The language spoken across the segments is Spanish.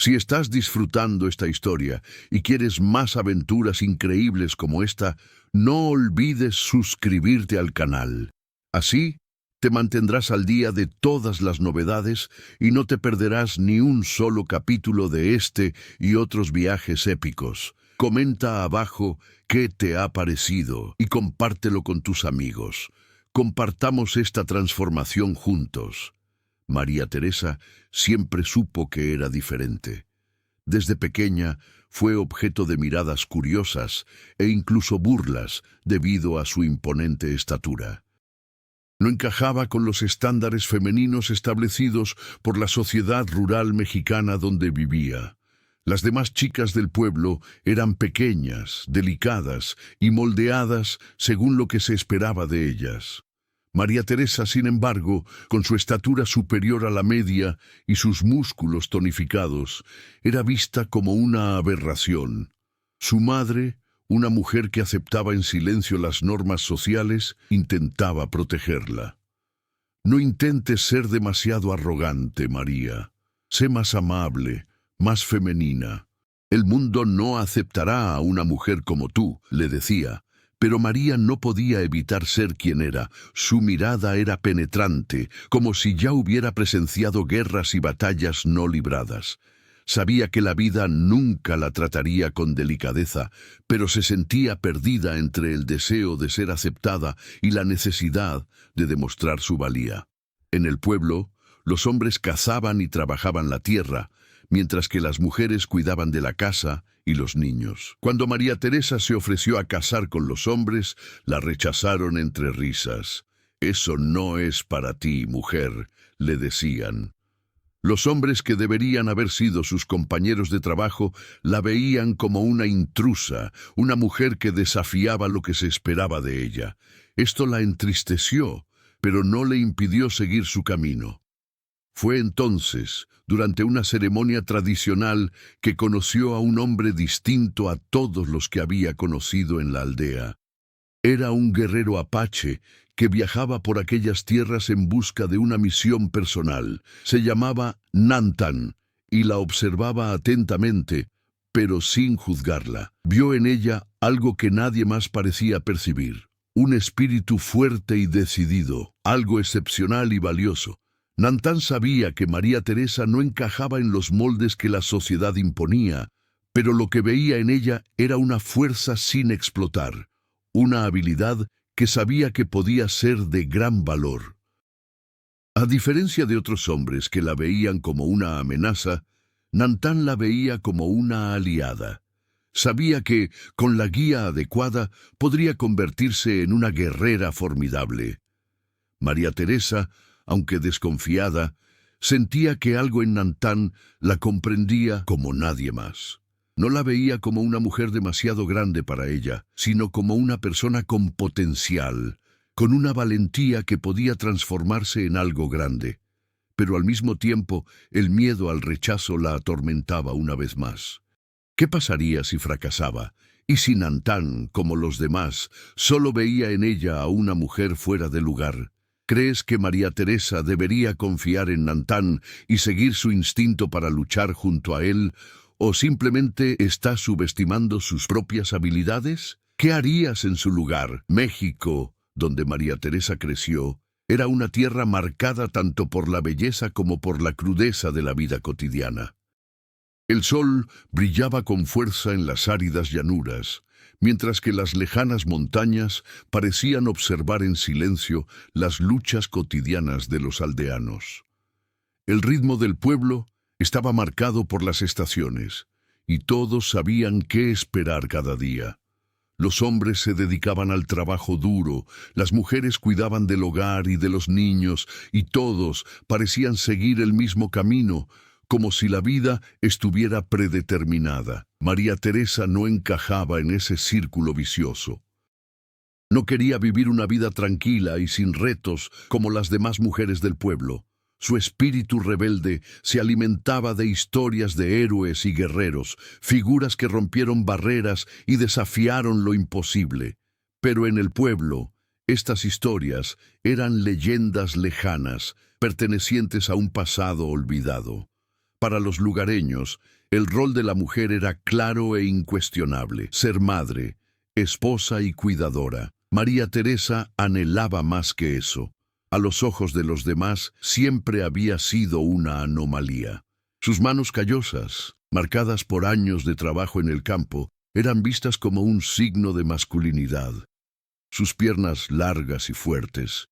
Si estás disfrutando esta historia y quieres más aventuras increíbles como esta, no olvides suscribirte al canal. Así, te mantendrás al día de todas las novedades y no te perderás ni un solo capítulo de este y otros viajes épicos. Comenta abajo qué te ha parecido y compártelo con tus amigos. Compartamos esta transformación juntos. María Teresa siempre supo que era diferente. Desde pequeña fue objeto de miradas curiosas e incluso burlas debido a su imponente estatura. No encajaba con los estándares femeninos establecidos por la sociedad rural mexicana donde vivía. Las demás chicas del pueblo eran pequeñas, delicadas y moldeadas según lo que se esperaba de ellas. María Teresa, sin embargo, con su estatura superior a la media y sus músculos tonificados, era vista como una aberración. Su madre, una mujer que aceptaba en silencio las normas sociales, intentaba protegerla. No intentes ser demasiado arrogante, María. Sé más amable, más femenina. El mundo no aceptará a una mujer como tú, le decía. Pero María no podía evitar ser quien era. Su mirada era penetrante, como si ya hubiera presenciado guerras y batallas no libradas. Sabía que la vida nunca la trataría con delicadeza, pero se sentía perdida entre el deseo de ser aceptada y la necesidad de demostrar su valía. En el pueblo, los hombres cazaban y trabajaban la tierra, mientras que las mujeres cuidaban de la casa y los niños. Cuando María Teresa se ofreció a casar con los hombres, la rechazaron entre risas. «Eso no es para ti, mujer», le decían. Los hombres que deberían haber sido sus compañeros de trabajo la veían como una intrusa, una mujer que desafiaba lo que se esperaba de ella. Esto la entristeció, pero no le impidió seguir su camino. Fue entonces, durante una ceremonia tradicional, que conoció a un hombre distinto a todos los que había conocido en la aldea. Era un guerrero apache que viajaba por aquellas tierras en busca de una misión personal. Se llamaba Nantan y la observaba atentamente, pero sin juzgarla. Vio en ella algo que nadie más parecía percibir: un espíritu fuerte y decidido, algo excepcional y valioso. Nantan sabía que María Teresa no encajaba en los moldes que la sociedad imponía, pero lo que veía en ella era una fuerza sin explotar, una habilidad que sabía que podía ser de gran valor. A diferencia de otros hombres que la veían como una amenaza, Nantan la veía como una aliada. Sabía que, con la guía adecuada, podría convertirse en una guerrera formidable. María Teresa, aunque desconfiada, sentía que algo en Nantan la comprendía como nadie más. No la veía como una mujer demasiado grande para ella, sino como una persona con potencial, con una valentía que podía transformarse en algo grande. Pero al mismo tiempo, el miedo al rechazo la atormentaba una vez más. ¿Qué pasaría si fracasaba? Y si Nantan, como los demás, solo veía en ella a una mujer fuera de lugar. ¿Crees que María Teresa debería confiar en Nantan y seguir su instinto para luchar junto a él, o simplemente está subestimando sus propias habilidades? ¿Qué harías en su lugar? México, donde María Teresa creció, era una tierra marcada tanto por la belleza como por la crudeza de la vida cotidiana. El sol brillaba con fuerza en las áridas llanuras, mientras que las lejanas montañas parecían observar en silencio las luchas cotidianas de los aldeanos. El ritmo del pueblo estaba marcado por las estaciones, y todos sabían qué esperar cada día. Los hombres se dedicaban al trabajo duro, las mujeres cuidaban del hogar y de los niños, y todos parecían seguir el mismo camino, como si la vida estuviera predeterminada. María Teresa no encajaba en ese círculo vicioso. No quería vivir una vida tranquila y sin retos como las demás mujeres del pueblo. Su espíritu rebelde se alimentaba de historias de héroes y guerreros, figuras que rompieron barreras y desafiaron lo imposible. Pero en el pueblo, estas historias eran leyendas lejanas, pertenecientes a un pasado olvidado. Para los lugareños, el rol de la mujer era claro e incuestionable: ser madre, esposa y cuidadora. María Teresa anhelaba más que eso. A los ojos de los demás siempre había sido una anomalía. Sus manos callosas, marcadas por años de trabajo en el campo, eran vistas como un signo de masculinidad. Sus piernas largas y fuertes,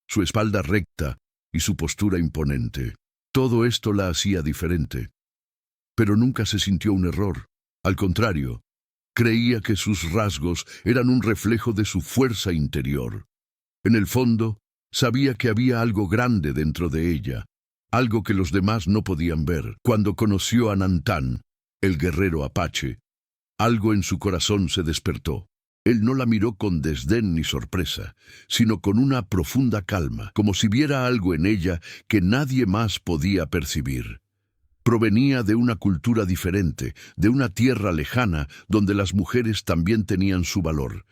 su espalda recta y su postura imponente. Todo esto la hacía diferente. Pero nunca se sintió un error. Al contrario, creía que sus rasgos eran un reflejo de su fuerza interior. En el fondo, sabía que había algo grande dentro de ella, algo que los demás no podían ver. Cuando conoció a Nantán, el guerrero apache, algo en su corazón se despertó. Él no la miró con desdén ni sorpresa, sino con una profunda calma, como si viera algo en ella que nadie más podía percibir. Provenía de una cultura diferente, de una tierra lejana, donde las mujeres también tenían su valor,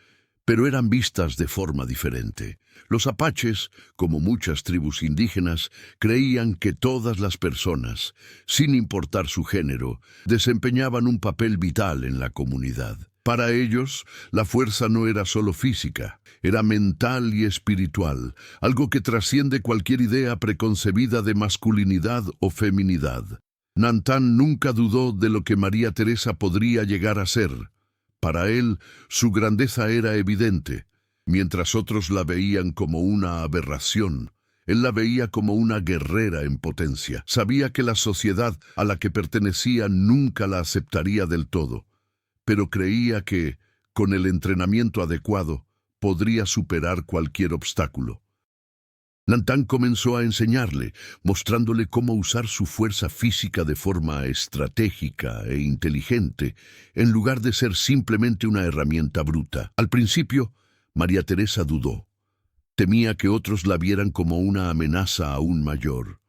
pero eran vistas de forma diferente. Los apaches, como muchas tribus indígenas, creían que todas las personas, sin importar su género, desempeñaban un papel vital en la comunidad. Para ellos, la fuerza no era solo física, era mental y espiritual, algo que trasciende cualquier idea preconcebida de masculinidad o feminidad. Nantán nunca dudó de lo que María Teresa podría llegar a ser. Para él, su grandeza era evidente. Mientras otros la veían como una aberración, él la veía como una guerrera en potencia. Sabía que la sociedad a la que pertenecía nunca la aceptaría del todo, pero creía que, con el entrenamiento adecuado, podría superar cualquier obstáculo. Nantán comenzó a enseñarle, mostrándole cómo usar su fuerza física de forma estratégica e inteligente, en lugar de ser simplemente una herramienta bruta. Al principio, María Teresa dudó. Temía que otros la vieran como una amenaza aún mayor.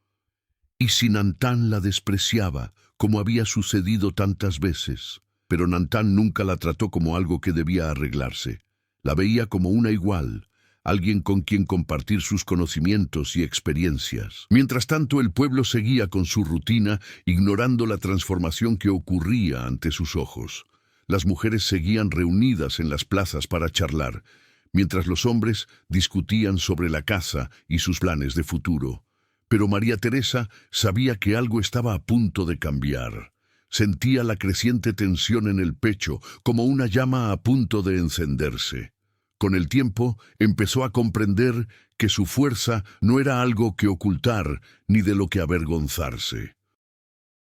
¿Y si Nantán la despreciaba, como había sucedido tantas veces? Pero Nantán nunca la trató como algo que debía arreglarse. La veía como una igual, alguien con quien compartir sus conocimientos y experiencias. Mientras tanto, el pueblo seguía con su rutina, ignorando la transformación que ocurría ante sus ojos. Las mujeres seguían reunidas en las plazas para charlar, mientras los hombres discutían sobre la caza y sus planes de futuro. Pero María Teresa sabía que algo estaba a punto de cambiar. Sentía la creciente tensión en el pecho, como una llama a punto de encenderse. Con el tiempo, empezó a comprender que su fuerza no era algo que ocultar ni de lo que avergonzarse.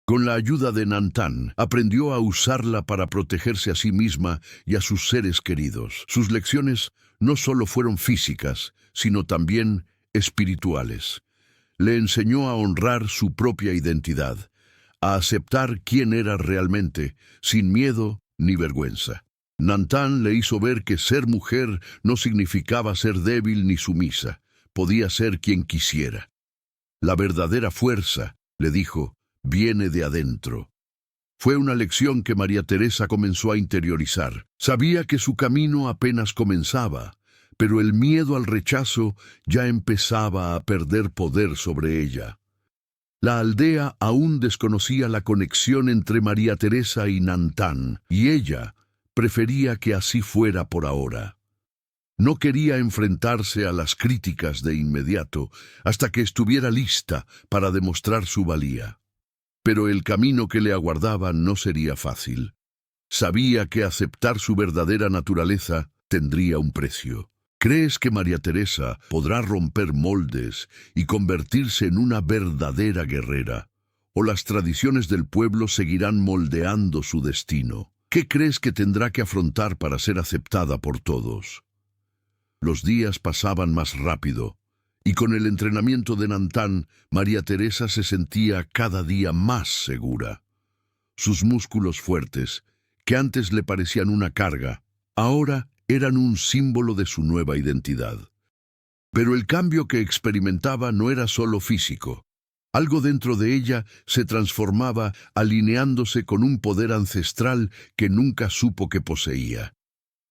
Con la ayuda de Nantán, aprendió a usarla para protegerse a sí misma y a sus seres queridos. Sus lecciones no solo fueron físicas, sino también espirituales. Le enseñó a honrar su propia identidad, a aceptar quién era realmente, sin miedo ni vergüenza. Nantán le hizo ver que ser mujer no significaba ser débil ni sumisa, podía ser quien quisiera. La verdadera fuerza, le dijo, viene de adentro. Fue una lección que María Teresa comenzó a interiorizar. Sabía que su camino apenas comenzaba, pero el miedo al rechazo ya empezaba a perder poder sobre ella. La aldea aún desconocía la conexión entre María Teresa y Nantán, y ella prefería que así fuera por ahora. No quería enfrentarse a las críticas de inmediato hasta que estuviera lista para demostrar su valía. Pero el camino que le aguardaba no sería fácil. Sabía que aceptar su verdadera naturaleza tendría un precio. ¿Crees que María Teresa podrá romper moldes y convertirse en una verdadera guerrera? ¿O las tradiciones del pueblo seguirán moldeando su destino? ¿Qué crees que tendrá que afrontar para ser aceptada por todos? Los días pasaban más rápido, y con el entrenamiento de Nantán, María Teresa se sentía cada día más segura. Sus músculos fuertes, que antes le parecían una carga, ahora eran un símbolo de su nueva identidad. Pero el cambio que experimentaba no era solo físico. Algo dentro de ella se transformaba, alineándose con un poder ancestral que nunca supo que poseía.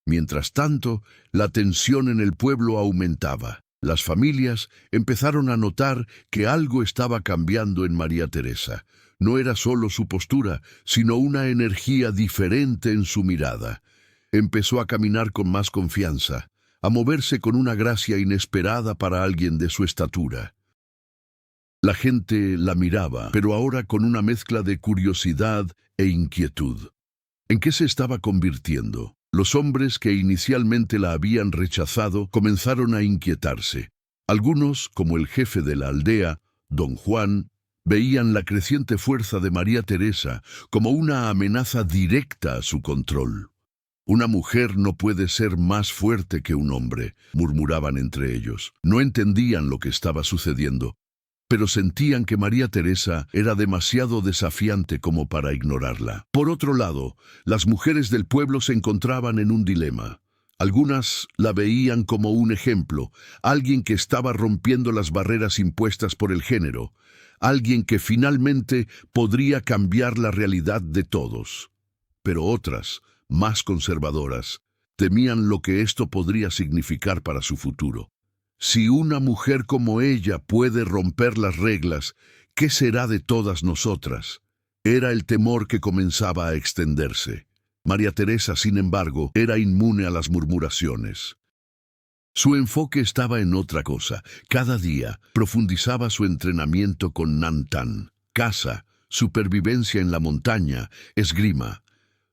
Mientras tanto, la tensión en el pueblo aumentaba. Las familias empezaron a notar que algo estaba cambiando en María Teresa. No era solo su postura, sino una energía diferente en su mirada. Empezó a caminar con más confianza, a moverse con una gracia inesperada para alguien de su estatura. La gente la miraba, pero ahora con una mezcla de curiosidad e inquietud. ¿En qué se estaba convirtiendo? Los hombres que inicialmente la habían rechazado comenzaron a inquietarse. Algunos, como el jefe de la aldea, don Juan, veían la creciente fuerza de María Teresa como una amenaza directa a su control. Una mujer no puede ser más fuerte que un hombre, murmuraban entre ellos. No entendían lo que estaba sucediendo, pero sentían que María Teresa era demasiado desafiante como para ignorarla. Por otro lado, las mujeres del pueblo se encontraban en un dilema. Algunas la veían como un ejemplo, alguien que estaba rompiendo las barreras impuestas por el género, alguien que finalmente podría cambiar la realidad de todos. Pero otras, más conservadoras, temían lo que esto podría significar para su futuro. Si una mujer como ella puede romper las reglas, ¿qué será de todas nosotras? Era el temor que comenzaba a extenderse. María Teresa, sin embargo, era inmune a las murmuraciones. Su enfoque estaba en otra cosa. Cada día profundizaba su entrenamiento con Nantan, caza, supervivencia en la montaña, esgrima.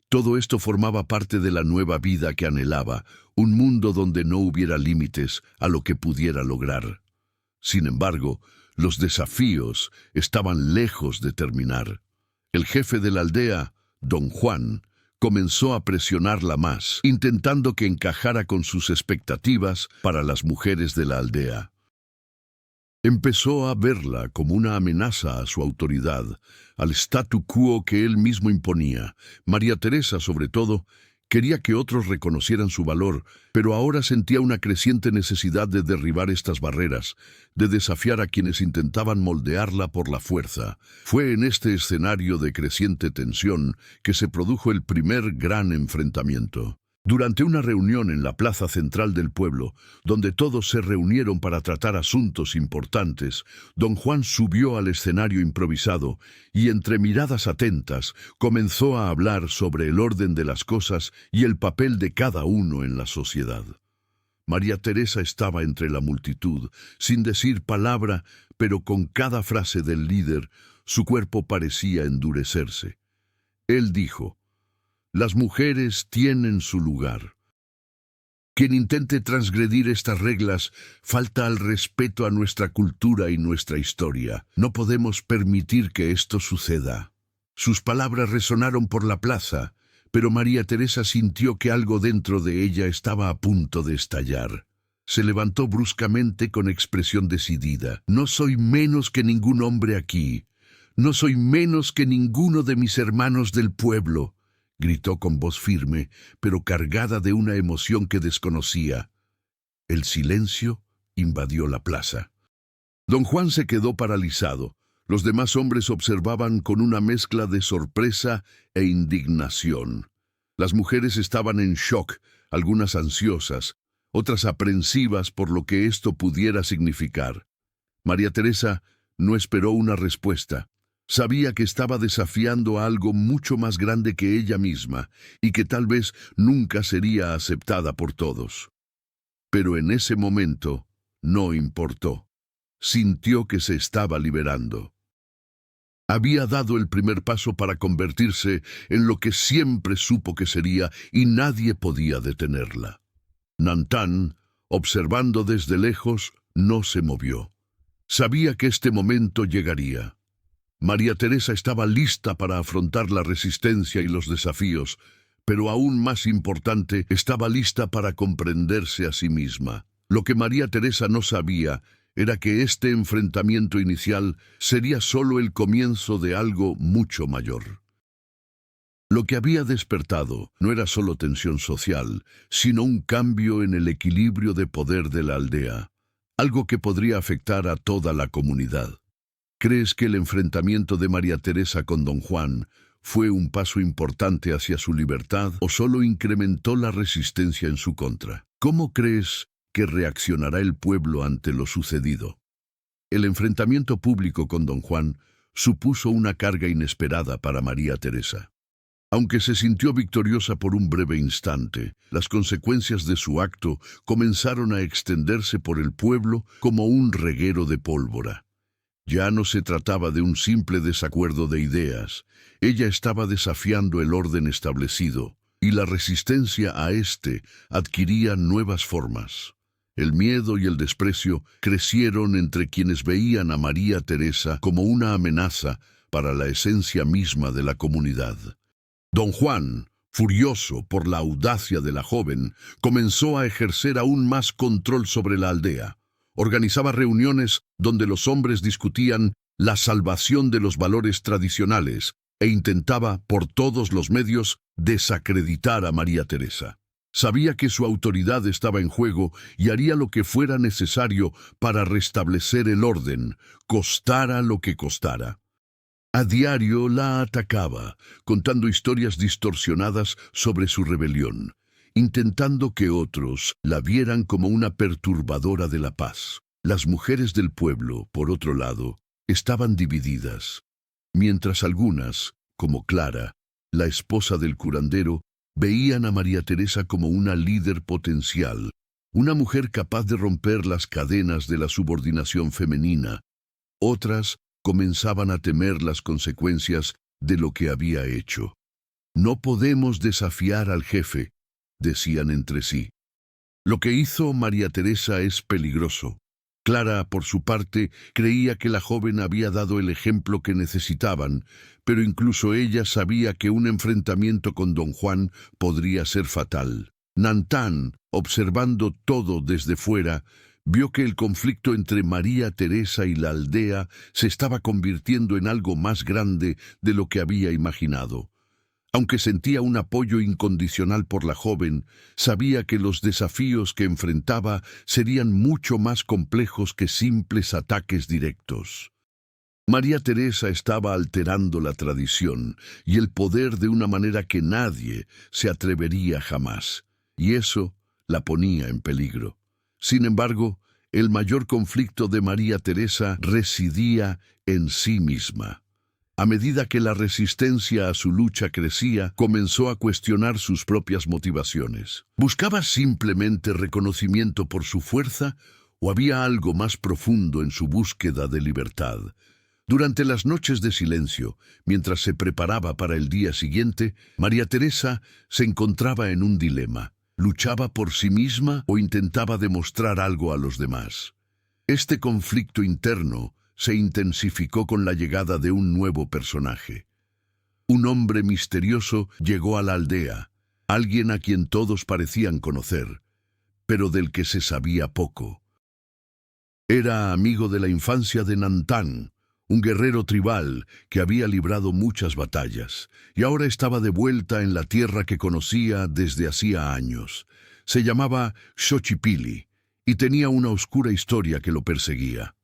Todo esto formaba parte de la nueva vida que anhelaba, un mundo donde no hubiera límites a lo que pudiera lograr. Sin embargo, los desafíos estaban lejos de terminar. El jefe de la aldea, don Juan, comenzó a presionarla más, intentando que encajara con sus expectativas para las mujeres de la aldea. Empezó a verla como una amenaza a su autoridad, al statu quo que él mismo imponía. María Teresa, sobre todo, quería que otros reconocieran su valor, pero ahora sentía una creciente necesidad de derribar estas barreras, de desafiar a quienes intentaban moldearla por la fuerza. Fue en este escenario de creciente tensión que se produjo el primer gran enfrentamiento. Durante una reunión en la plaza central del pueblo, donde todos se reunieron para tratar asuntos importantes, don Juan subió al escenario improvisado y, entre miradas atentas, comenzó a hablar sobre el orden de las cosas y el papel de cada uno en la sociedad. María Teresa estaba entre la multitud, sin decir palabra, pero con cada frase del líder, su cuerpo parecía endurecerse. Él dijo: «Las mujeres tienen su lugar. Quien intente transgredir estas reglas falta al respeto a nuestra cultura y nuestra historia. No podemos permitir que esto suceda». Sus palabras resonaron por la plaza, pero María Teresa sintió que algo dentro de ella estaba a punto de estallar. Se levantó bruscamente con expresión decidida. «No soy menos que ningún hombre aquí. No soy menos que ninguno de mis hermanos del pueblo», gritó con voz firme, pero cargada de una emoción que desconocía. El silencio invadió la plaza. Don Juan se quedó paralizado. Los demás hombres observaban con una mezcla de sorpresa e indignación. Las mujeres estaban en shock, algunas ansiosas, otras aprensivas por lo que esto pudiera significar. María Teresa no esperó una respuesta. Sabía que estaba desafiando a algo mucho más grande que ella misma y que tal vez nunca sería aceptada por todos. Pero en ese momento no importó. Sintió que se estaba liberando. Había dado el primer paso para convertirse en lo que siempre supo que sería y nadie podía detenerla. Nantan, observando desde lejos, no se movió. Sabía que este momento llegaría. María Teresa estaba lista para afrontar la resistencia y los desafíos, pero aún más importante, estaba lista para comprenderse a sí misma. Lo que María Teresa no sabía era que este enfrentamiento inicial sería solo el comienzo de algo mucho mayor. Lo que había despertado no era solo tensión social, sino un cambio en el equilibrio de poder de la aldea, algo que podría afectar a toda la comunidad. ¿Crees que el enfrentamiento de María Teresa con don Juan fue un paso importante hacia su libertad o solo incrementó la resistencia en su contra? ¿Cómo crees que reaccionará el pueblo ante lo sucedido? El enfrentamiento público con don Juan supuso una carga inesperada para María Teresa. Aunque se sintió victoriosa por un breve instante, las consecuencias de su acto comenzaron a extenderse por el pueblo como un reguero de pólvora. Ya no se trataba de un simple desacuerdo de ideas, ella estaba desafiando el orden establecido, y la resistencia a éste adquiría nuevas formas. El miedo y el desprecio crecieron entre quienes veían a María Teresa como una amenaza para la esencia misma de la comunidad. Don Juan, furioso por la audacia de la joven, comenzó a ejercer aún más control sobre la aldea. Organizaba reuniones donde los hombres discutían la salvación de los valores tradicionales e intentaba, por todos los medios, desacreditar a María Teresa. Sabía que su autoridad estaba en juego y haría lo que fuera necesario para restablecer el orden, costara lo que costara. A diario la atacaba, contando historias distorsionadas sobre su rebelión, intentando que otros la vieran como una perturbadora de la paz. Las mujeres del pueblo, por otro lado, estaban divididas, mientras algunas, como Clara, la esposa del curandero, veían a María Teresa como una líder potencial, una mujer capaz de romper las cadenas de la subordinación femenina. Otras comenzaban a temer las consecuencias de lo que había hecho. No podemos desafiar al jefe, decían entre sí. Lo que hizo María Teresa es peligroso. Clara, por su parte, creía que la joven había dado el ejemplo que necesitaban, pero incluso ella sabía que un enfrentamiento con don Juan podría ser fatal. Nantán, observando todo desde fuera, vio que el conflicto entre María Teresa y la aldea se estaba convirtiendo en algo más grande de lo que había imaginado. Aunque sentía un apoyo incondicional por la joven, sabía que los desafíos que enfrentaba serían mucho más complejos que simples ataques directos. María Teresa estaba alterando la tradición y el poder de una manera que nadie se atrevería jamás, y eso la ponía en peligro. Sin embargo, el mayor conflicto de María Teresa residía en sí misma. A medida que la resistencia a su lucha crecía, comenzó a cuestionar sus propias motivaciones. ¿Buscaba simplemente reconocimiento por su fuerza o había algo más profundo en su búsqueda de libertad? Durante las noches de silencio, mientras se preparaba para el día siguiente, María Teresa se encontraba en un dilema. ¿Luchaba por sí misma o intentaba demostrar algo a los demás? Este conflicto interno se intensificó con la llegada de un nuevo personaje. Un hombre misterioso llegó a la aldea, alguien a quien todos parecían conocer, pero del que se sabía poco. Era amigo de la infancia de Nantán, un guerrero tribal que había librado muchas batallas, y ahora estaba de vuelta en la tierra que conocía desde hacía años. Se llamaba Xochipilli, y tenía una oscura historia que lo perseguía.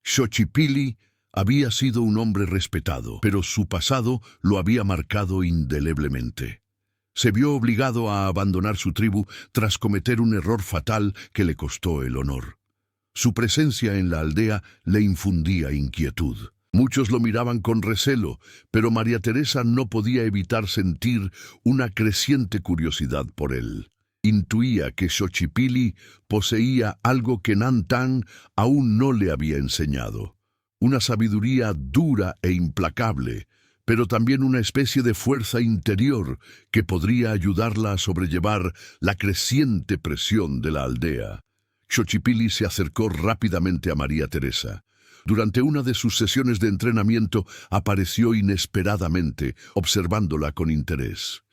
Xochipilli había sido un hombre respetado, pero su pasado lo había marcado indeleblemente. Se vio obligado a abandonar su tribu tras cometer un error fatal que le costó el honor. Su presencia en la aldea le infundía inquietud. Muchos lo miraban con recelo, pero María Teresa no podía evitar sentir una creciente curiosidad por él. Intuía que Xochipilli poseía algo que Nantán aún no le había enseñado. Una sabiduría dura e implacable, pero también una especie de fuerza interior que podría ayudarla a sobrellevar la creciente presión de la aldea. Xochipilli se acercó rápidamente a María Teresa. Durante una de sus sesiones de entrenamiento apareció inesperadamente, observándola con interés.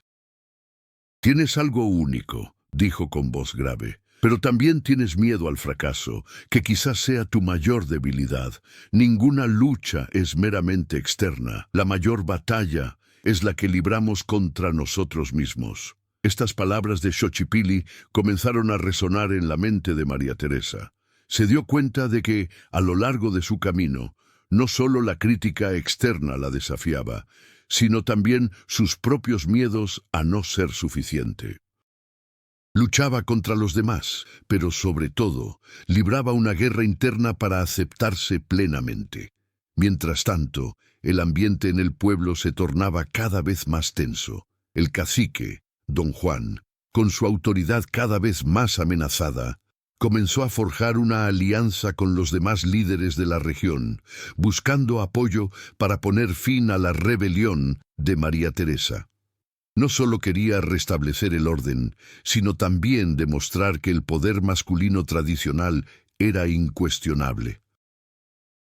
«Tienes algo único», dijo con voz grave, «pero también tienes miedo al fracaso, que quizás sea tu mayor debilidad. Ninguna lucha es meramente externa. La mayor batalla es la que libramos contra nosotros mismos». Estas palabras de Xochipilli comenzaron a resonar en la mente de María Teresa. Se dio cuenta de que, a lo largo de su camino, no solo la crítica externa la desafiaba, sino también sus propios miedos a no ser suficiente. Luchaba contra los demás, pero sobre todo, libraba una guerra interna para aceptarse plenamente. Mientras tanto, el ambiente en el pueblo se tornaba cada vez más tenso. El cacique, don Juan, con su autoridad cada vez más amenazada, comenzó a forjar una alianza con los demás líderes de la región, buscando apoyo para poner fin a la rebelión de María Teresa. No solo quería restablecer el orden, sino también demostrar que el poder masculino tradicional era incuestionable.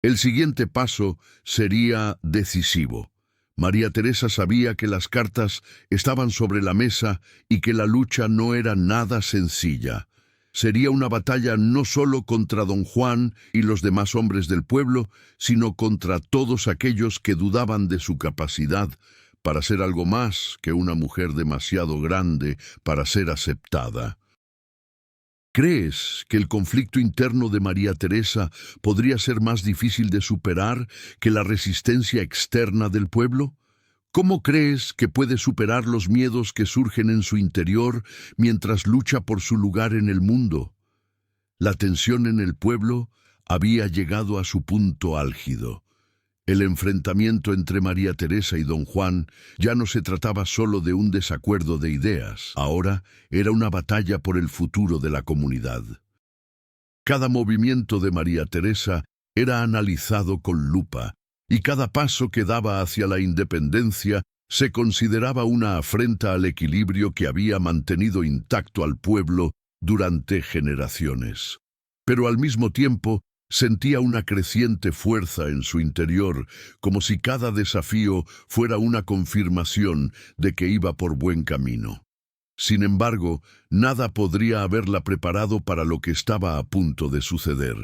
El siguiente paso sería decisivo. María Teresa sabía que las cartas estaban sobre la mesa y que la lucha no era nada sencilla. Sería una batalla no solo contra don Juan y los demás hombres del pueblo, sino contra todos aquellos que dudaban de su capacidad para ser algo más que una mujer demasiado grande para ser aceptada. ¿Crees que el conflicto interno de María Teresa podría ser más difícil de superar que la resistencia externa del pueblo? ¿Cómo crees que puede superar los miedos que surgen en su interior mientras lucha por su lugar en el mundo? La tensión en el pueblo había llegado a su punto álgido. El enfrentamiento entre María Teresa y don Juan ya no se trataba solo de un desacuerdo de ideas, ahora era una batalla por el futuro de la comunidad. Cada movimiento de María Teresa era analizado con lupa, y cada paso que daba hacia la independencia se consideraba una afrenta al equilibrio que había mantenido intacto al pueblo durante generaciones. Pero al mismo tiempo, sentía una creciente fuerza en su interior, como si cada desafío fuera una confirmación de que iba por buen camino. Sin embargo, nada podría haberla preparado para lo que estaba a punto de suceder.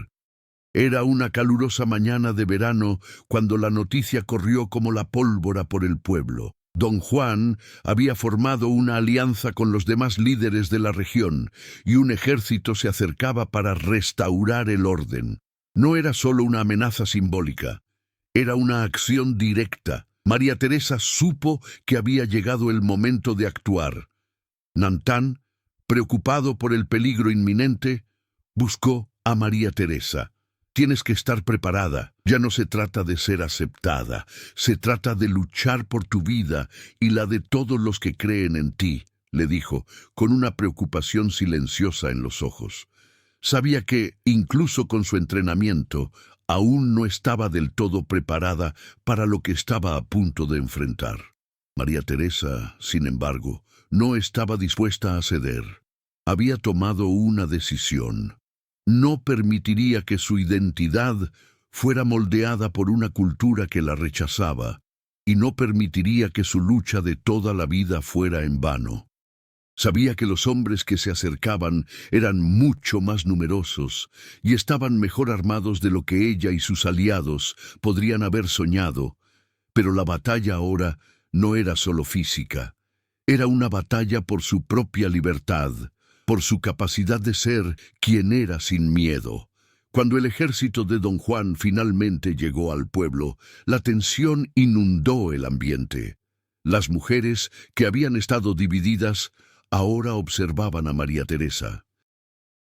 Era una calurosa mañana de verano cuando la noticia corrió como la pólvora por el pueblo. Don Juan había formado una alianza con los demás líderes de la región y un ejército se acercaba para restaurar el orden. No era solo una amenaza simbólica, era una acción directa. María Teresa supo que había llegado el momento de actuar. Nantán, preocupado por el peligro inminente, buscó a María Teresa. Tienes que estar preparada. Ya no se trata de ser aceptada, se trata de luchar por tu vida y la de todos los que creen en ti, le dijo, con una preocupación silenciosa en los ojos. Sabía que, incluso con su entrenamiento, aún no estaba del todo preparada para lo que estaba a punto de enfrentar. María Teresa, sin embargo, no estaba dispuesta a ceder. Había tomado una decisión. No permitiría que su identidad fuera moldeada por una cultura que la rechazaba, y no permitiría que su lucha de toda la vida fuera en vano. Sabía que los hombres que se acercaban eran mucho más numerosos y estaban mejor armados de lo que ella y sus aliados podrían haber soñado, pero la batalla ahora no era solo física, era una batalla por su propia libertad, por su capacidad de ser quien era sin miedo. Cuando el ejército de don Juan finalmente llegó al pueblo, la tensión inundó el ambiente. Las mujeres, que habían estado divididas, ahora observaban a María Teresa.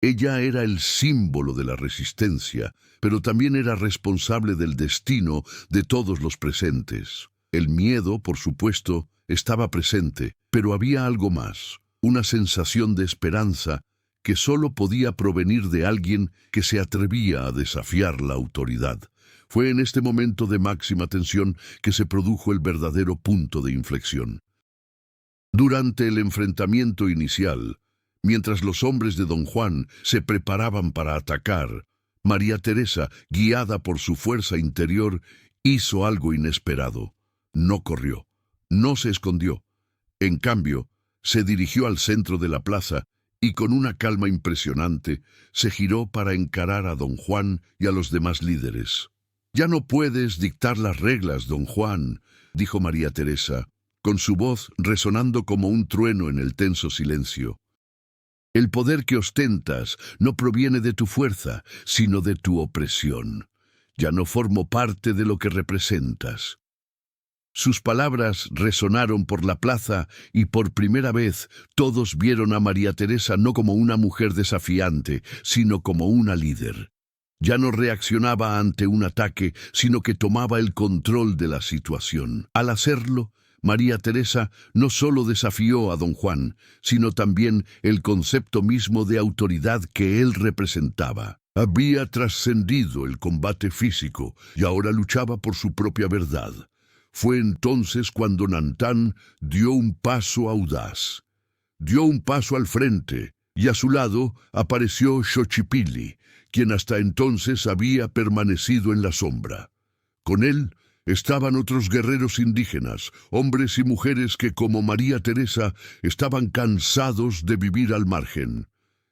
Ella era el símbolo de la resistencia, pero también era responsable del destino de todos los presentes. El miedo, por supuesto, estaba presente, pero había algo más, una sensación de esperanza que solo podía provenir de alguien que se atrevía a desafiar la autoridad. Fue en este momento de máxima tensión que se produjo el verdadero punto de inflexión. Durante el enfrentamiento inicial, mientras los hombres de don Juan se preparaban para atacar, María Teresa, guiada por su fuerza interior, hizo algo inesperado. No corrió, no se escondió. En cambio, se dirigió al centro de la plaza y con una calma impresionante se giró para encarar a don Juan y a los demás líderes. «Ya no puedes dictar las reglas, don Juan», dijo María Teresa, con su voz resonando como un trueno en el tenso silencio. «El poder que ostentas no proviene de tu fuerza, sino de tu opresión. Ya no formo parte de lo que representas». Sus palabras resonaron por la plaza y por primera vez todos vieron a María Teresa no como una mujer desafiante, sino como una líder. Ya no reaccionaba ante un ataque, sino que tomaba el control de la situación. Al hacerlo, María Teresa no solo desafió a don Juan, sino también el concepto mismo de autoridad que él representaba. Había trascendido el combate físico y ahora luchaba por su propia verdad. Fue entonces cuando Nantán dio un paso audaz. Dio un paso al frente, y a su lado apareció Xochipilli, quien hasta entonces había permanecido en la sombra. Con él estaban otros guerreros indígenas, hombres y mujeres que, como María Teresa, estaban cansados de vivir al margen.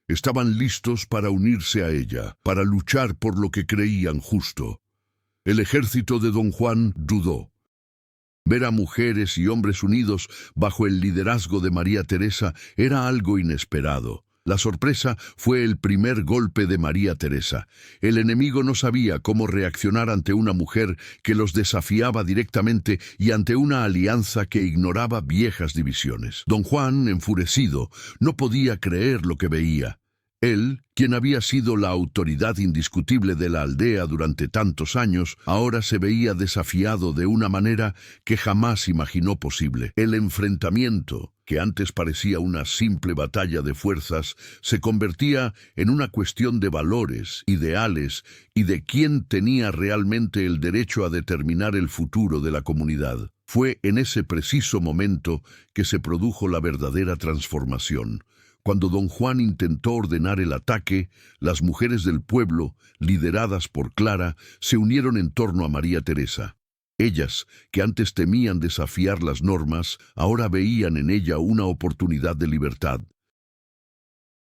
Estaban listos para unirse a ella, para luchar por lo que creían justo. El ejército de don Juan dudó. Ver a mujeres y hombres unidos bajo el liderazgo de María Teresa era algo inesperado. La sorpresa fue el primer golpe de María Teresa. El enemigo no sabía cómo reaccionar ante una mujer que los desafiaba directamente y ante una alianza que ignoraba viejas divisiones. Don Juan, enfurecido, no podía creer lo que veía. Él, quien había sido la autoridad indiscutible de la aldea durante tantos años, ahora se veía desafiado de una manera que jamás imaginó posible. El enfrentamiento, que antes parecía una simple batalla de fuerzas, se convertía en una cuestión de valores, ideales y de quién tenía realmente el derecho a determinar el futuro de la comunidad. Fue en ese preciso momento que se produjo la verdadera transformación. Cuando don Juan intentó ordenar el ataque, las mujeres del pueblo, lideradas por Clara, se unieron en torno a María Teresa. Ellas, que antes temían desafiar las normas, ahora veían en ella una oportunidad de libertad.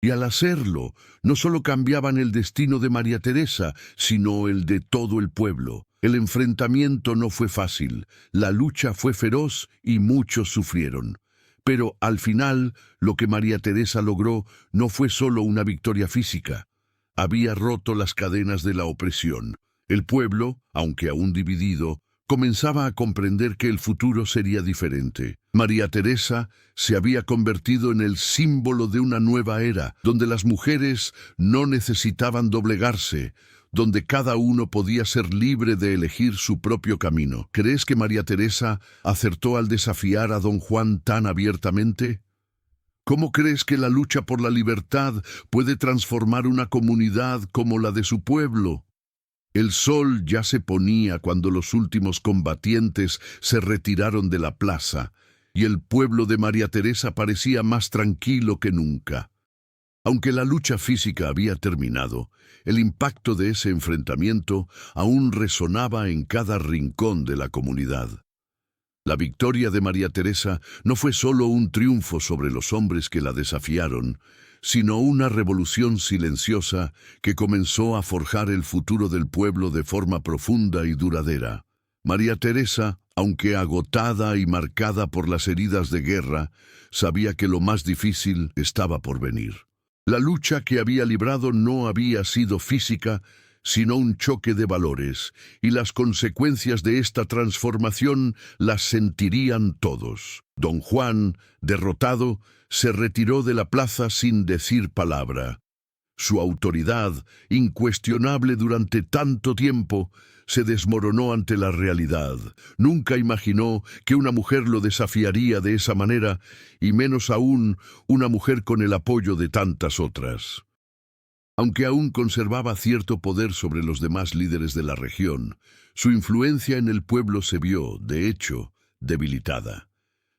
Y al hacerlo, no solo cambiaban el destino de María Teresa, sino el de todo el pueblo. El enfrentamiento no fue fácil, la lucha fue feroz y muchos sufrieron. Pero al final, lo que María Teresa logró no fue solo una victoria física. Había roto las cadenas de la opresión. El pueblo, aunque aún dividido, comenzaba a comprender que el futuro sería diferente. María Teresa se había convertido en el símbolo de una nueva era, donde las mujeres no necesitaban doblegarse, donde cada uno podía ser libre de elegir su propio camino. ¿Crees que María Teresa acertó al desafiar a don Juan tan abiertamente? ¿Cómo crees que la lucha por la libertad puede transformar una comunidad como la de su pueblo? El sol ya se ponía cuando los últimos combatientes se retiraron de la plaza, y el pueblo de María Teresa parecía más tranquilo que nunca. Aunque la lucha física había terminado, el impacto de ese enfrentamiento aún resonaba en cada rincón de la comunidad. La victoria de María Teresa no fue solo un triunfo sobre los hombres que la desafiaron, sino una revolución silenciosa que comenzó a forjar el futuro del pueblo de forma profunda y duradera. María Teresa, aunque agotada y marcada por las heridas de guerra, sabía que lo más difícil estaba por venir. La lucha que había librado no había sido física, sino un choque de valores, y las consecuencias de esta transformación las sentirían todos. Don Juan, derrotado, se retiró de la plaza sin decir palabra. Su autoridad, incuestionable durante tanto tiempo, se desmoronó ante la realidad. Nunca imaginó que una mujer lo desafiaría de esa manera, y menos aún una mujer con el apoyo de tantas otras. Aunque aún conservaba cierto poder sobre los demás líderes de la región, su influencia en el pueblo se vio, de hecho, debilitada.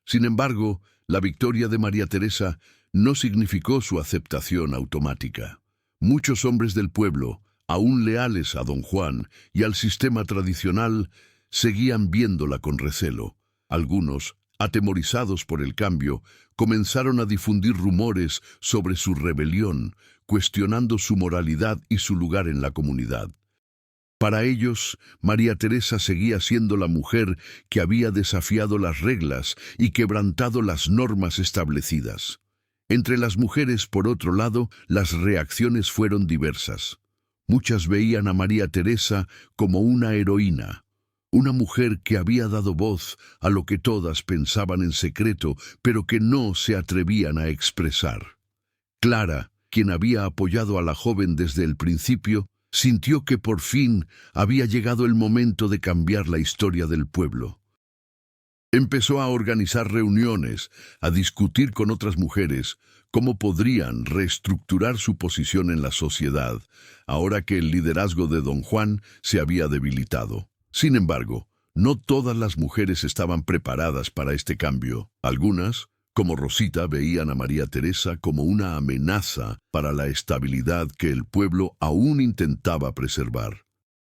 Sin embargo, la victoria de María Teresa no significó su aceptación automática. Muchos hombres del pueblo, aún leales a don Juan y al sistema tradicional, seguían viéndola con recelo. Algunos, atemorizados por el cambio, comenzaron a difundir rumores sobre su rebelión, cuestionando su moralidad y su lugar en la comunidad. Para ellos, María Teresa seguía siendo la mujer que había desafiado las reglas y quebrantado las normas establecidas. Entre las mujeres, por otro lado, las reacciones fueron diversas. Muchas veían a María Teresa como una heroína, una mujer que había dado voz a lo que todas pensaban en secreto, pero que no se atrevían a expresar. Clara, quien había apoyado a la joven desde el principio, sintió que por fin había llegado el momento de cambiar la historia del pueblo. Empezó a organizar reuniones, a discutir con otras mujeres cómo podrían reestructurar su posición en la sociedad, ahora que el liderazgo de Don Juan se había debilitado. Sin embargo, no todas las mujeres estaban preparadas para este cambio. Algunas, como Rosita, veían a María Teresa como una amenaza para la estabilidad que el pueblo aún intentaba preservar.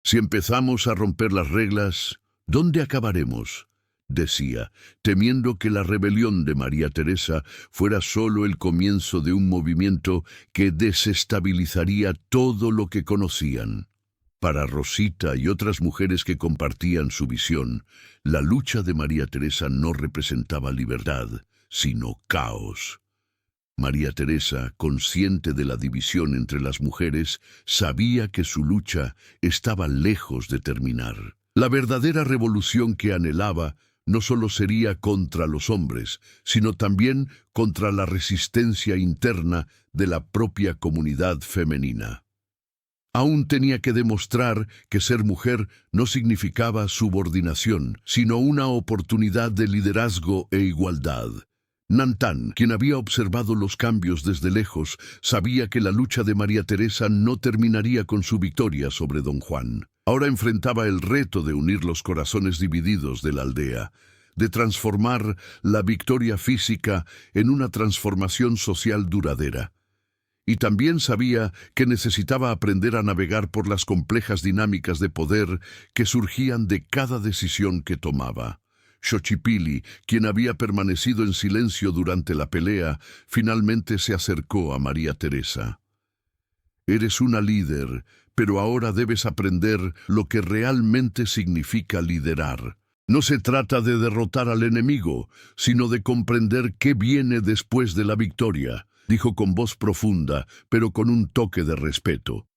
Si empezamos a romper las reglas, ¿dónde acabaremos?, decía, temiendo que la rebelión de María Teresa fuera solo el comienzo de un movimiento que desestabilizaría todo lo que conocían. Para Rosita y otras mujeres que compartían su visión, la lucha de María Teresa no representaba libertad, sino caos. María Teresa, consciente de la división entre las mujeres, sabía que su lucha estaba lejos de terminar. La verdadera revolución que anhelaba no solo sería contra los hombres, sino también contra la resistencia interna de la propia comunidad femenina. Aún tenía que demostrar que ser mujer no significaba subordinación, sino una oportunidad de liderazgo e igualdad. Nantán, quien había observado los cambios desde lejos, sabía que la lucha de María Teresa no terminaría con su victoria sobre Don Juan. Ahora enfrentaba el reto de unir los corazones divididos de la aldea, de transformar la victoria física en una transformación social duradera. Y también sabía que necesitaba aprender a navegar por las complejas dinámicas de poder que surgían de cada decisión que tomaba. Xochipilli, quien había permanecido en silencio durante la pelea, finalmente se acercó a María Teresa. «Eres una líder, pero ahora debes aprender lo que realmente significa liderar. No se trata de derrotar al enemigo, sino de comprender qué viene después de la victoria», dijo con voz profunda, pero con un toque de respeto.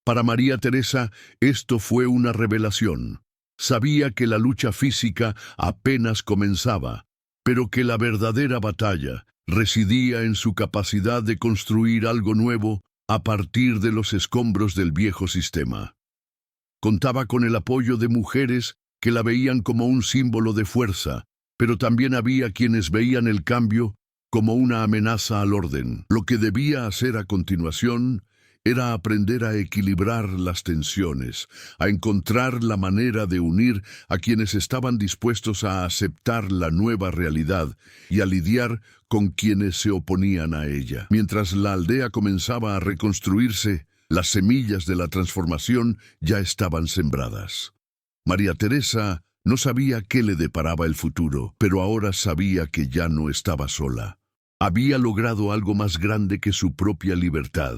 Para María Teresa, esto fue una revelación. Sabía que la lucha física apenas comenzaba, pero que la verdadera batalla residía en su capacidad de construir algo nuevo a partir de los escombros del viejo sistema. Contaba con el apoyo de mujeres que la veían como un símbolo de fuerza, pero también había quienes veían el cambio como una amenaza al orden. Lo que debía hacer a continuación era aprender a equilibrar las tensiones, a encontrar la manera de unir a quienes estaban dispuestos a aceptar la nueva realidad y a lidiar con quienes se oponían a ella. Mientras la aldea comenzaba a reconstruirse, las semillas de la transformación ya estaban sembradas. María Teresa no sabía qué le deparaba el futuro, pero ahora sabía que ya no estaba sola. Había logrado algo más grande que su propia libertad.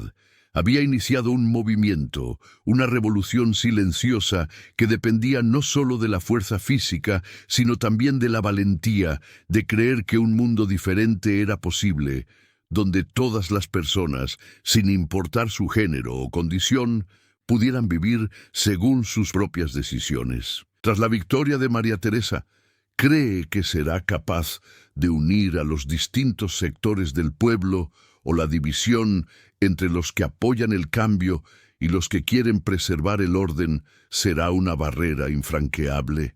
Había iniciado un movimiento, una revolución silenciosa que dependía no solo de la fuerza física, sino también de la valentía de creer que un mundo diferente era posible, donde todas las personas, sin importar su género o condición, pudieran vivir según sus propias decisiones. Tras la victoria de María Teresa, ¿cree que será capaz de unir a los distintos sectores del pueblo o la división entre los que apoyan el cambio y los que quieren preservar el orden será una barrera infranqueable?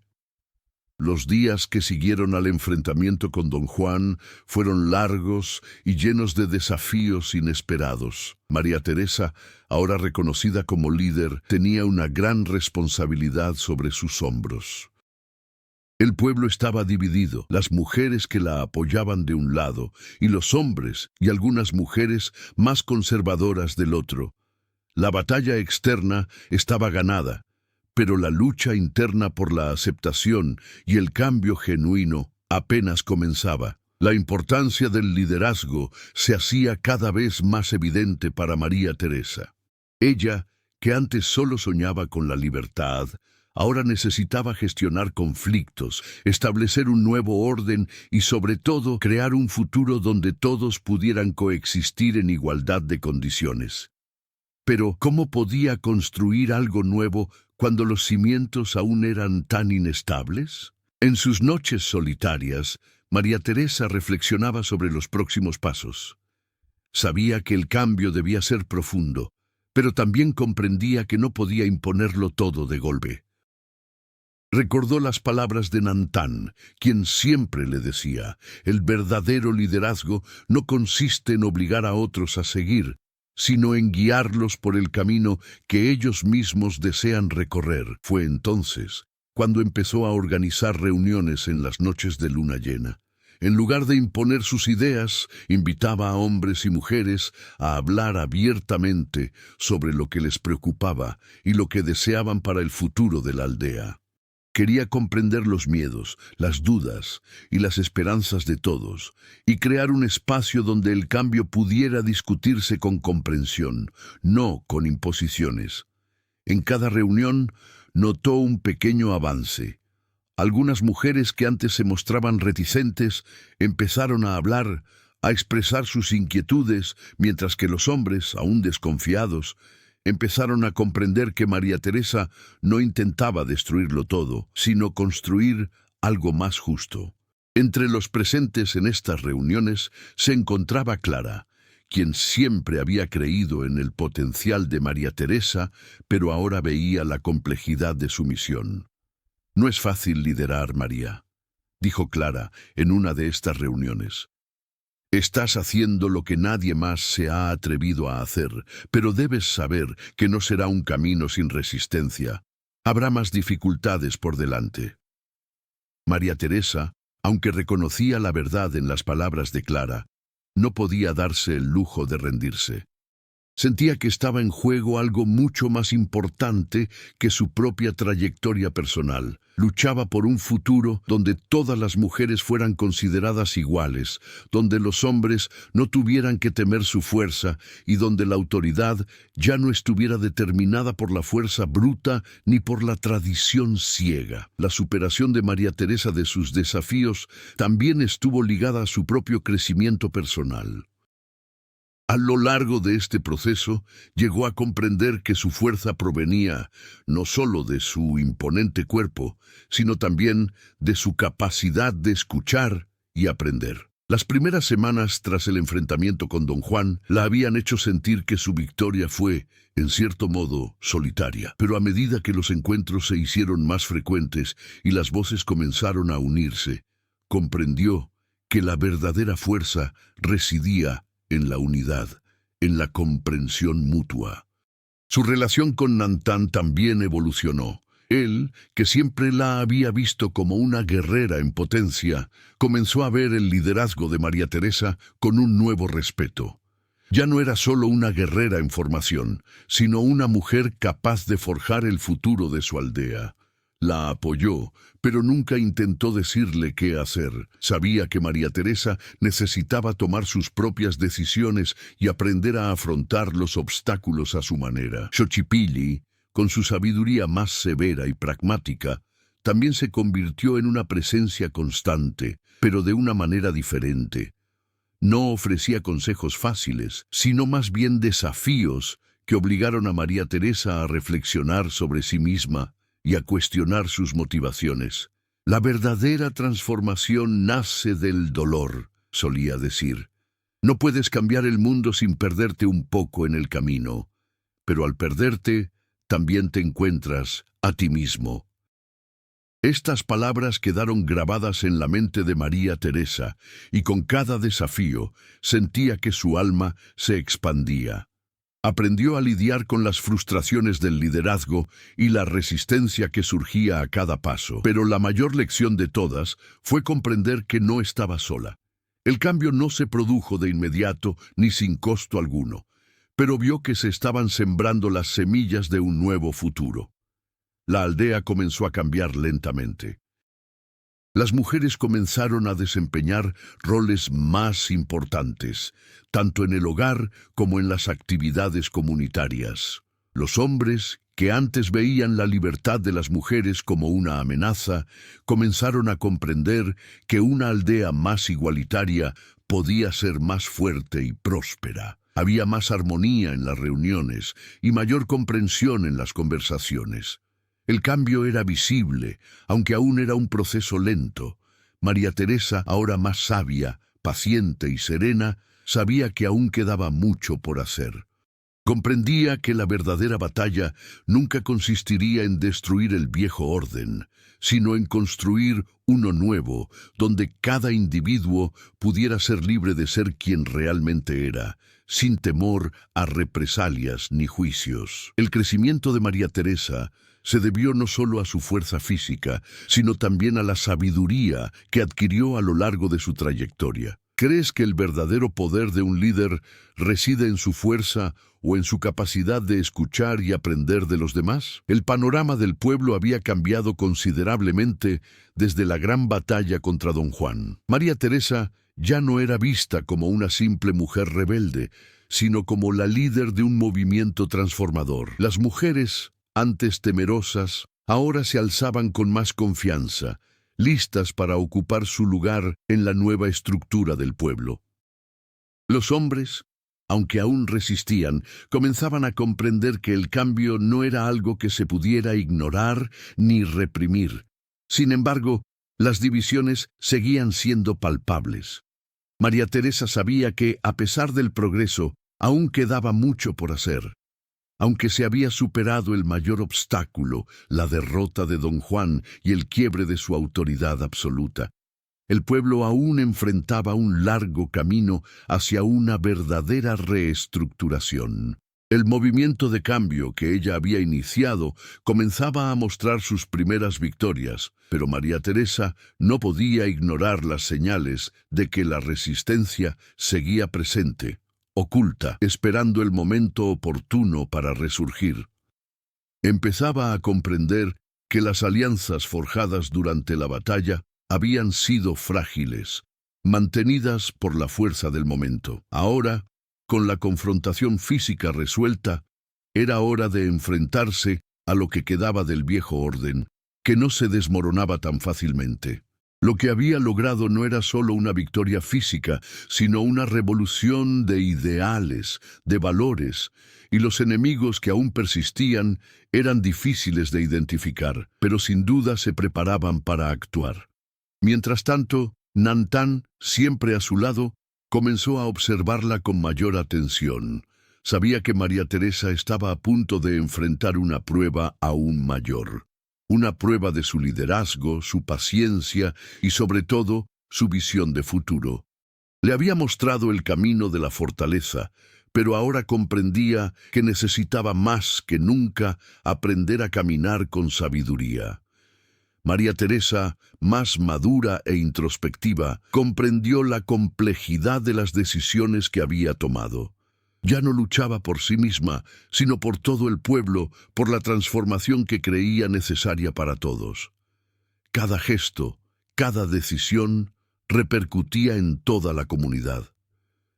Los días que siguieron al enfrentamiento con Don Juan fueron largos y llenos de desafíos inesperados. María Teresa, ahora reconocida como líder, tenía una gran responsabilidad sobre sus hombros. El pueblo estaba dividido, las mujeres que la apoyaban de un lado y los hombres y algunas mujeres más conservadoras del otro. La batalla externa estaba ganada, pero la lucha interna por la aceptación y el cambio genuino apenas comenzaba. La importancia del liderazgo se hacía cada vez más evidente para María Teresa. Ella, que antes solo soñaba con la libertad, ahora necesitaba gestionar conflictos, establecer un nuevo orden y, sobre todo, crear un futuro donde todos pudieran coexistir en igualdad de condiciones. Pero, ¿cómo podía construir algo nuevo cuando los cimientos aún eran tan inestables? En sus noches solitarias, María Teresa reflexionaba sobre los próximos pasos. Sabía que el cambio debía ser profundo, pero también comprendía que no podía imponerlo todo de golpe. Recordó las palabras de Nantán, quien siempre le decía: el verdadero liderazgo no consiste en obligar a otros a seguir, sino en guiarlos por el camino que ellos mismos desean recorrer. Fue entonces cuando empezó a organizar reuniones en las noches de luna llena. En lugar de imponer sus ideas, invitaba a hombres y mujeres a hablar abiertamente sobre lo que les preocupaba y lo que deseaban para el futuro de la aldea. Quería comprender los miedos, las dudas y las esperanzas de todos, y crear un espacio donde el cambio pudiera discutirse con comprensión, no con imposiciones. En cada reunión notó un pequeño avance. Algunas mujeres que antes se mostraban reticentes empezaron a hablar, a expresar sus inquietudes, mientras que los hombres, aún desconfiados, empezaron a comprender que María Teresa no intentaba destruirlo todo, sino construir algo más justo. Entre los presentes en estas reuniones se encontraba Clara, quien siempre había creído en el potencial de María Teresa, pero ahora veía la complejidad de su misión. «No es fácil liderar, María», dijo Clara en una de estas reuniones. «Estás haciendo lo que nadie más se ha atrevido a hacer, pero debes saber que no será un camino sin resistencia. Habrá más dificultades por delante». María Teresa, aunque reconocía la verdad en las palabras de Clara, no podía darse el lujo de rendirse. Sentía que estaba en juego algo mucho más importante que su propia trayectoria personal. Luchaba por un futuro donde todas las mujeres fueran consideradas iguales, donde los hombres no tuvieran que temer su fuerza y donde la autoridad ya no estuviera determinada por la fuerza bruta ni por la tradición ciega. La superación de María Teresa de sus desafíos también estuvo ligada a su propio crecimiento personal. A lo largo de este proceso, llegó a comprender que su fuerza provenía no solo de su imponente cuerpo, sino también de su capacidad de escuchar y aprender. Las primeras semanas tras el enfrentamiento con Don Juan la habían hecho sentir que su victoria fue, en cierto modo, solitaria. Pero a medida que los encuentros se hicieron más frecuentes y las voces comenzaron a unirse, comprendió que la verdadera fuerza residía en la unidad, en la comprensión mutua. Su relación con Nantán también evolucionó. Él, que siempre la había visto como una guerrera en potencia, comenzó a ver el liderazgo de María Teresa con un nuevo respeto. Ya no era solo una guerrera en formación, sino una mujer capaz de forjar el futuro de su aldea. La apoyó, pero nunca intentó decirle qué hacer. Sabía que María Teresa necesitaba tomar sus propias decisiones y aprender a afrontar los obstáculos a su manera. Xochipilli, con su sabiduría más severa y pragmática, también se convirtió en una presencia constante, pero de una manera diferente. No ofrecía consejos fáciles, sino más bien desafíos que obligaron a María Teresa a reflexionar sobre sí misma y a cuestionar sus motivaciones. La verdadera transformación nace del dolor, solía decir. No puedes cambiar el mundo sin perderte un poco en el camino, pero al perderte, también te encuentras a ti mismo. Estas palabras quedaron grabadas en la mente de María Teresa, y con cada desafío sentía que su alma se expandía. Aprendió a lidiar con las frustraciones del liderazgo y la resistencia que surgía a cada paso. Pero la mayor lección de todas fue comprender que no estaba sola. El cambio no se produjo de inmediato ni sin costo alguno, pero vio que se estaban sembrando las semillas de un nuevo futuro. La aldea comenzó a cambiar lentamente. Las mujeres comenzaron a desempeñar roles más importantes, tanto en el hogar como en las actividades comunitarias. Los hombres, que antes veían la libertad de las mujeres como una amenaza, comenzaron a comprender que una aldea más igualitaria podía ser más fuerte y próspera. Había más armonía en las reuniones y mayor comprensión en las conversaciones. El cambio era visible, aunque aún era un proceso lento. María Teresa, ahora más sabia, paciente y serena, sabía que aún quedaba mucho por hacer. Comprendía que la verdadera batalla nunca consistiría en destruir el viejo orden, sino en construir uno nuevo, donde cada individuo pudiera ser libre de ser quien realmente era, sin temor a represalias ni juicios. El crecimiento de María Teresa se debió no solo a su fuerza física, sino también a la sabiduría que adquirió a lo largo de su trayectoria. ¿Crees que el verdadero poder de un líder reside en su fuerza o en su capacidad de escuchar y aprender de los demás? El panorama del pueblo había cambiado considerablemente desde la gran batalla contra Don Juan. María Teresa ya no era vista como una simple mujer rebelde, sino como la líder de un movimiento transformador. Las mujeres, antes temerosas, ahora se alzaban con más confianza, listas para ocupar su lugar en la nueva estructura del pueblo. Los hombres, aunque aún resistían, comenzaban a comprender que el cambio no era algo que se pudiera ignorar ni reprimir. Sin embargo, las divisiones seguían siendo palpables. María Teresa sabía que, a pesar del progreso, aún quedaba mucho por hacer. Aunque se había superado el mayor obstáculo, la derrota de Don Juan y el quiebre de su autoridad absoluta, el pueblo aún enfrentaba un largo camino hacia una verdadera reestructuración. El movimiento de cambio que ella había iniciado comenzaba a mostrar sus primeras victorias, pero María Teresa no podía ignorar las señales de que la resistencia seguía presente, oculta, esperando el momento oportuno para resurgir. Empezaba a comprender que las alianzas forjadas durante la batalla habían sido frágiles, mantenidas por la fuerza del momento. Ahora, con la confrontación física resuelta, era hora de enfrentarse a lo que quedaba del viejo orden, que no se desmoronaba tan fácilmente. Lo que había logrado no era solo una victoria física, sino una revolución de ideales, de valores, y los enemigos que aún persistían eran difíciles de identificar, pero sin duda se preparaban para actuar. Mientras tanto, Nantán, siempre a su lado, comenzó a observarla con mayor atención. Sabía que María Teresa estaba a punto de enfrentar una prueba aún mayor. Una prueba de su liderazgo, su paciencia y, sobre todo, su visión de futuro. Le había mostrado el camino de la fortaleza, pero ahora comprendía que necesitaba más que nunca aprender a caminar con sabiduría. María Teresa, más madura e introspectiva, comprendió la complejidad de las decisiones que había tomado. Ya no luchaba por sí misma, sino por todo el pueblo, por la transformación que creía necesaria para todos. Cada gesto, cada decisión, repercutía en toda la comunidad.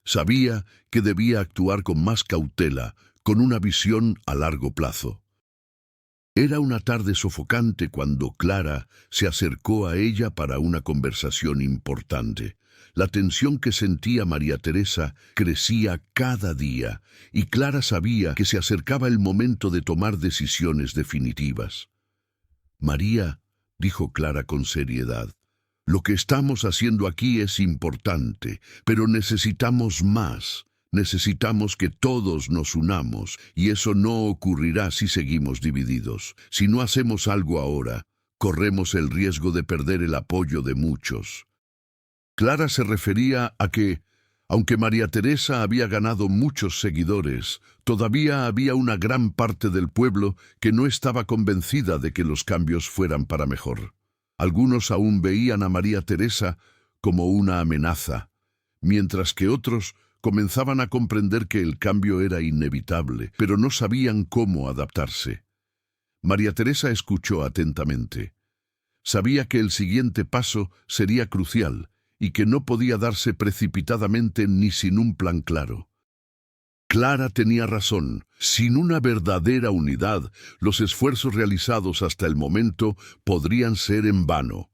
Sabía que debía actuar con más cautela, con una visión a largo plazo. Era una tarde sofocante cuando Clara se acercó a ella para una conversación importante. La tensión que sentía María Teresa crecía cada día, y Clara sabía que se acercaba el momento de tomar decisiones definitivas. «María», dijo Clara con seriedad, «lo que estamos haciendo aquí es importante, pero necesitamos más. Necesitamos que todos nos unamos, y eso no ocurrirá si seguimos divididos. Si no hacemos algo ahora, corremos el riesgo de perder el apoyo de muchos». Clara se refería a que, aunque María Teresa había ganado muchos seguidores, todavía había una gran parte del pueblo que no estaba convencida de que los cambios fueran para mejor. Algunos aún veían a María Teresa como una amenaza, mientras que otros comenzaban a comprender que el cambio era inevitable, pero no sabían cómo adaptarse. María Teresa escuchó atentamente. Sabía que el siguiente paso sería crucial y que no podía darse precipitadamente ni sin un plan claro. Clara tenía razón. Sin una verdadera unidad, los esfuerzos realizados hasta el momento podrían ser en vano.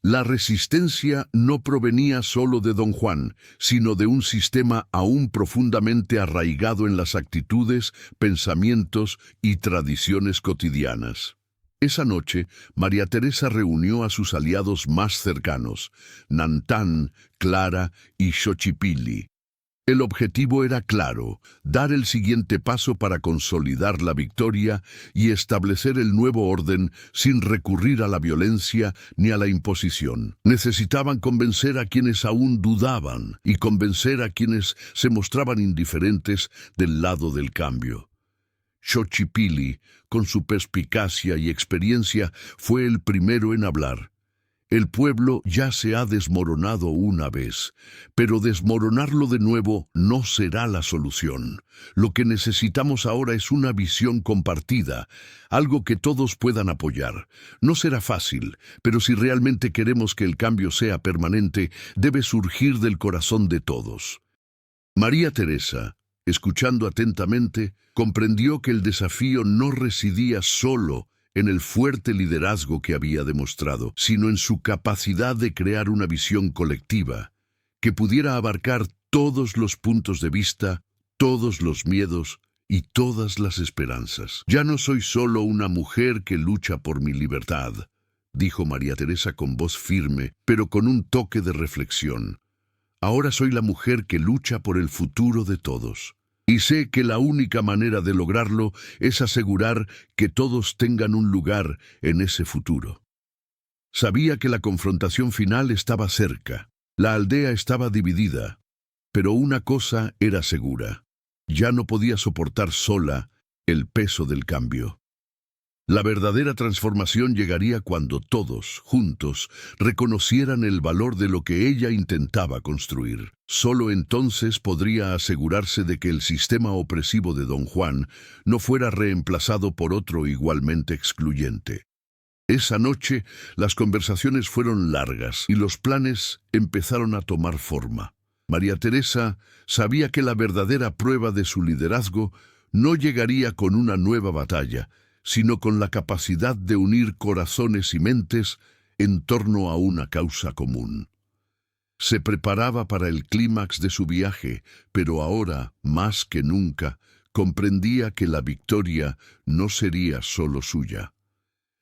La resistencia no provenía solo de Don Juan, sino de un sistema aún profundamente arraigado en las actitudes, pensamientos y tradiciones cotidianas. Esa noche, María Teresa reunió a sus aliados más cercanos, Nantán, Clara y Xochipilli. El objetivo era claro: dar el siguiente paso para consolidar la victoria y establecer el nuevo orden sin recurrir a la violencia ni a la imposición. Necesitaban convencer a quienes aún dudaban y convencer a quienes se mostraban indiferentes del lado del cambio. Xochipilli, con su perspicacia y experiencia, fue el primero en hablar. El pueblo ya se ha desmoronado una vez, pero desmoronarlo de nuevo no será la solución. Lo que necesitamos ahora es una visión compartida, algo que todos puedan apoyar. No será fácil, pero si realmente queremos que el cambio sea permanente, debe surgir del corazón de todos. María Teresa, escuchando atentamente, comprendió que el desafío no residía solo en el fuerte liderazgo que había demostrado, sino en su capacidad de crear una visión colectiva que pudiera abarcar todos los puntos de vista, todos los miedos y todas las esperanzas. «Ya no soy solo una mujer que lucha por mi libertad», dijo María Teresa con voz firme, pero con un toque de reflexión. «Ahora soy la mujer que lucha por el futuro de todos. Y sé que la única manera de lograrlo es asegurar que todos tengan un lugar en ese futuro». Sabía que la confrontación final estaba cerca. La aldea estaba dividida. Pero una cosa era segura: ya no podía soportar sola el peso del cambio. La verdadera transformación llegaría cuando todos, juntos, reconocieran el valor de lo que ella intentaba construir. Solo entonces podría asegurarse de que el sistema opresivo de Don Juan no fuera reemplazado por otro igualmente excluyente. Esa noche, las conversaciones fueron largas y los planes empezaron a tomar forma. María Teresa sabía que la verdadera prueba de su liderazgo no llegaría con una nueva batalla, sino con la capacidad de unir corazones y mentes en torno a una causa común. Se preparaba para el clímax de su viaje, pero ahora, más que nunca, comprendía que la victoria no sería solo suya.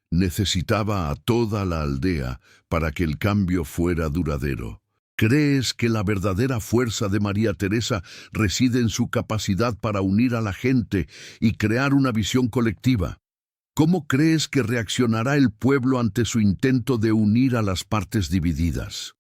Necesitaba a toda la aldea para que el cambio fuera duradero. ¿Crees que la verdadera fuerza de María Teresa reside en su capacidad para unir a la gente y crear una visión colectiva? ¿Cómo crees que reaccionará el pueblo ante su intento de unir a las partes divididas?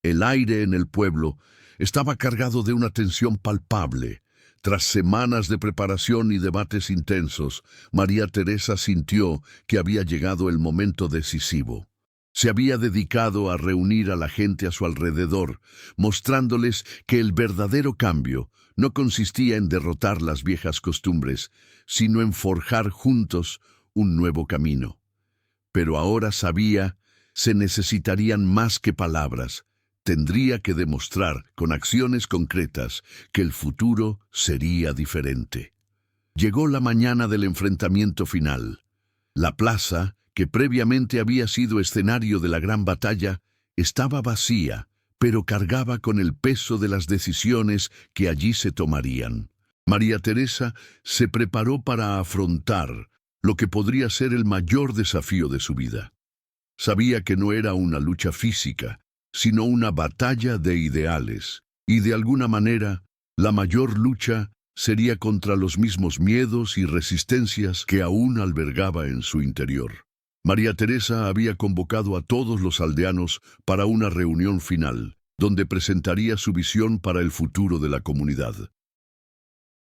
El aire en el pueblo estaba cargado de una tensión palpable. Tras semanas de preparación y debates intensos, María Teresa sintió que había llegado el momento decisivo. Se había dedicado a reunir a la gente a su alrededor, mostrándoles que el verdadero cambio no consistía en derrotar las viejas costumbres, sino en forjar juntos un nuevo camino. Pero ahora sabía, se necesitarían más que palabras. Tendría que demostrar con acciones concretas que el futuro sería diferente. Llegó la mañana del enfrentamiento final. La plaza, que previamente había sido escenario de la gran batalla, estaba vacía, pero cargaba con el peso de las decisiones que allí se tomarían. María Teresa se preparó para afrontar lo que podría ser el mayor desafío de su vida. Sabía que no era una lucha física, sino una batalla de ideales, y de alguna manera, la mayor lucha sería contra los mismos miedos y resistencias que aún albergaba en su interior. María Teresa había convocado a todos los aldeanos para una reunión final, donde presentaría su visión para el futuro de la comunidad.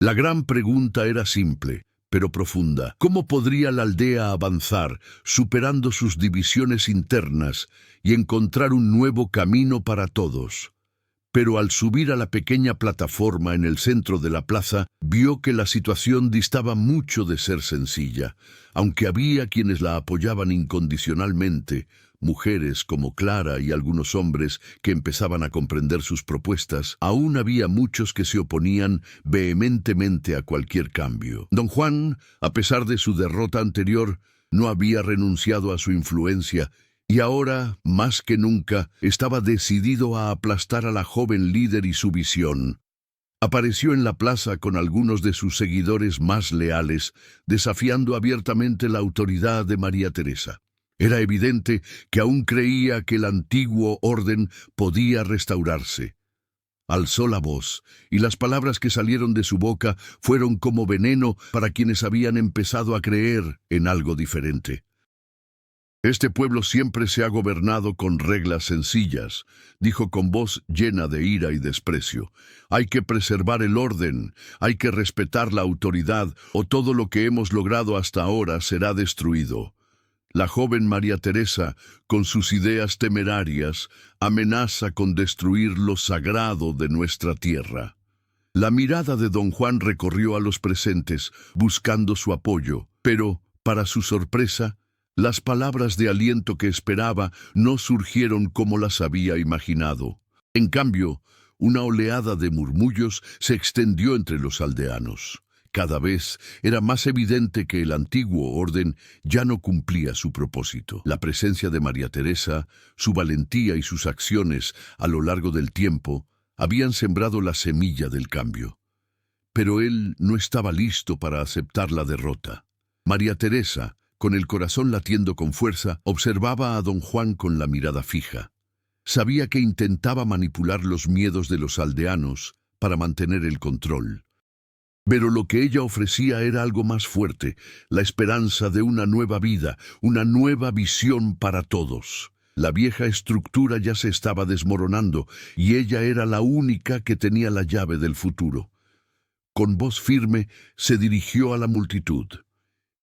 La gran pregunta era simple, pero profunda. ¿Cómo podría la aldea avanzar, superando sus divisiones internas, y encontrar un nuevo camino para todos? Pero al subir a la pequeña plataforma en el centro de la plaza, vio que la situación distaba mucho de ser sencilla. Aunque había quienes la apoyaban incondicionalmente, mujeres como Clara y algunos hombres que empezaban a comprender sus propuestas, aún había muchos que se oponían vehementemente a cualquier cambio. Don Juan, a pesar de su derrota anterior, no había renunciado a su influencia, y ahora, más que nunca, estaba decidido a aplastar a la joven líder y su visión. Apareció en la plaza con algunos de sus seguidores más leales, desafiando abiertamente la autoridad de María Teresa. Era evidente que aún creía que el antiguo orden podía restaurarse. Alzó la voz, y las palabras que salieron de su boca fueron como veneno para quienes habían empezado a creer en algo diferente. Este pueblo siempre se ha gobernado con reglas sencillas, dijo con voz llena de ira y desprecio. Hay que preservar el orden, hay que respetar la autoridad, o todo lo que hemos logrado hasta ahora será destruido. La joven María Teresa, con sus ideas temerarias, amenaza con destruir lo sagrado de nuestra tierra. La mirada de don Juan recorrió a los presentes, buscando su apoyo, pero, para su sorpresa, las palabras de aliento que esperaba no surgieron como las había imaginado. En cambio, una oleada de murmullos se extendió entre los aldeanos. Cada vez era más evidente que el antiguo orden ya no cumplía su propósito. La presencia de María Teresa, su valentía y sus acciones a lo largo del tiempo habían sembrado la semilla del cambio. Pero él no estaba listo para aceptar la derrota. María Teresa, con el corazón latiendo con fuerza, observaba a don Juan con la mirada fija. Sabía que intentaba manipular los miedos de los aldeanos para mantener el control. Pero lo que ella ofrecía era algo más fuerte, la esperanza de una nueva vida, una nueva visión para todos. La vieja estructura ya se estaba desmoronando y ella era la única que tenía la llave del futuro. Con voz firme se dirigió a la multitud.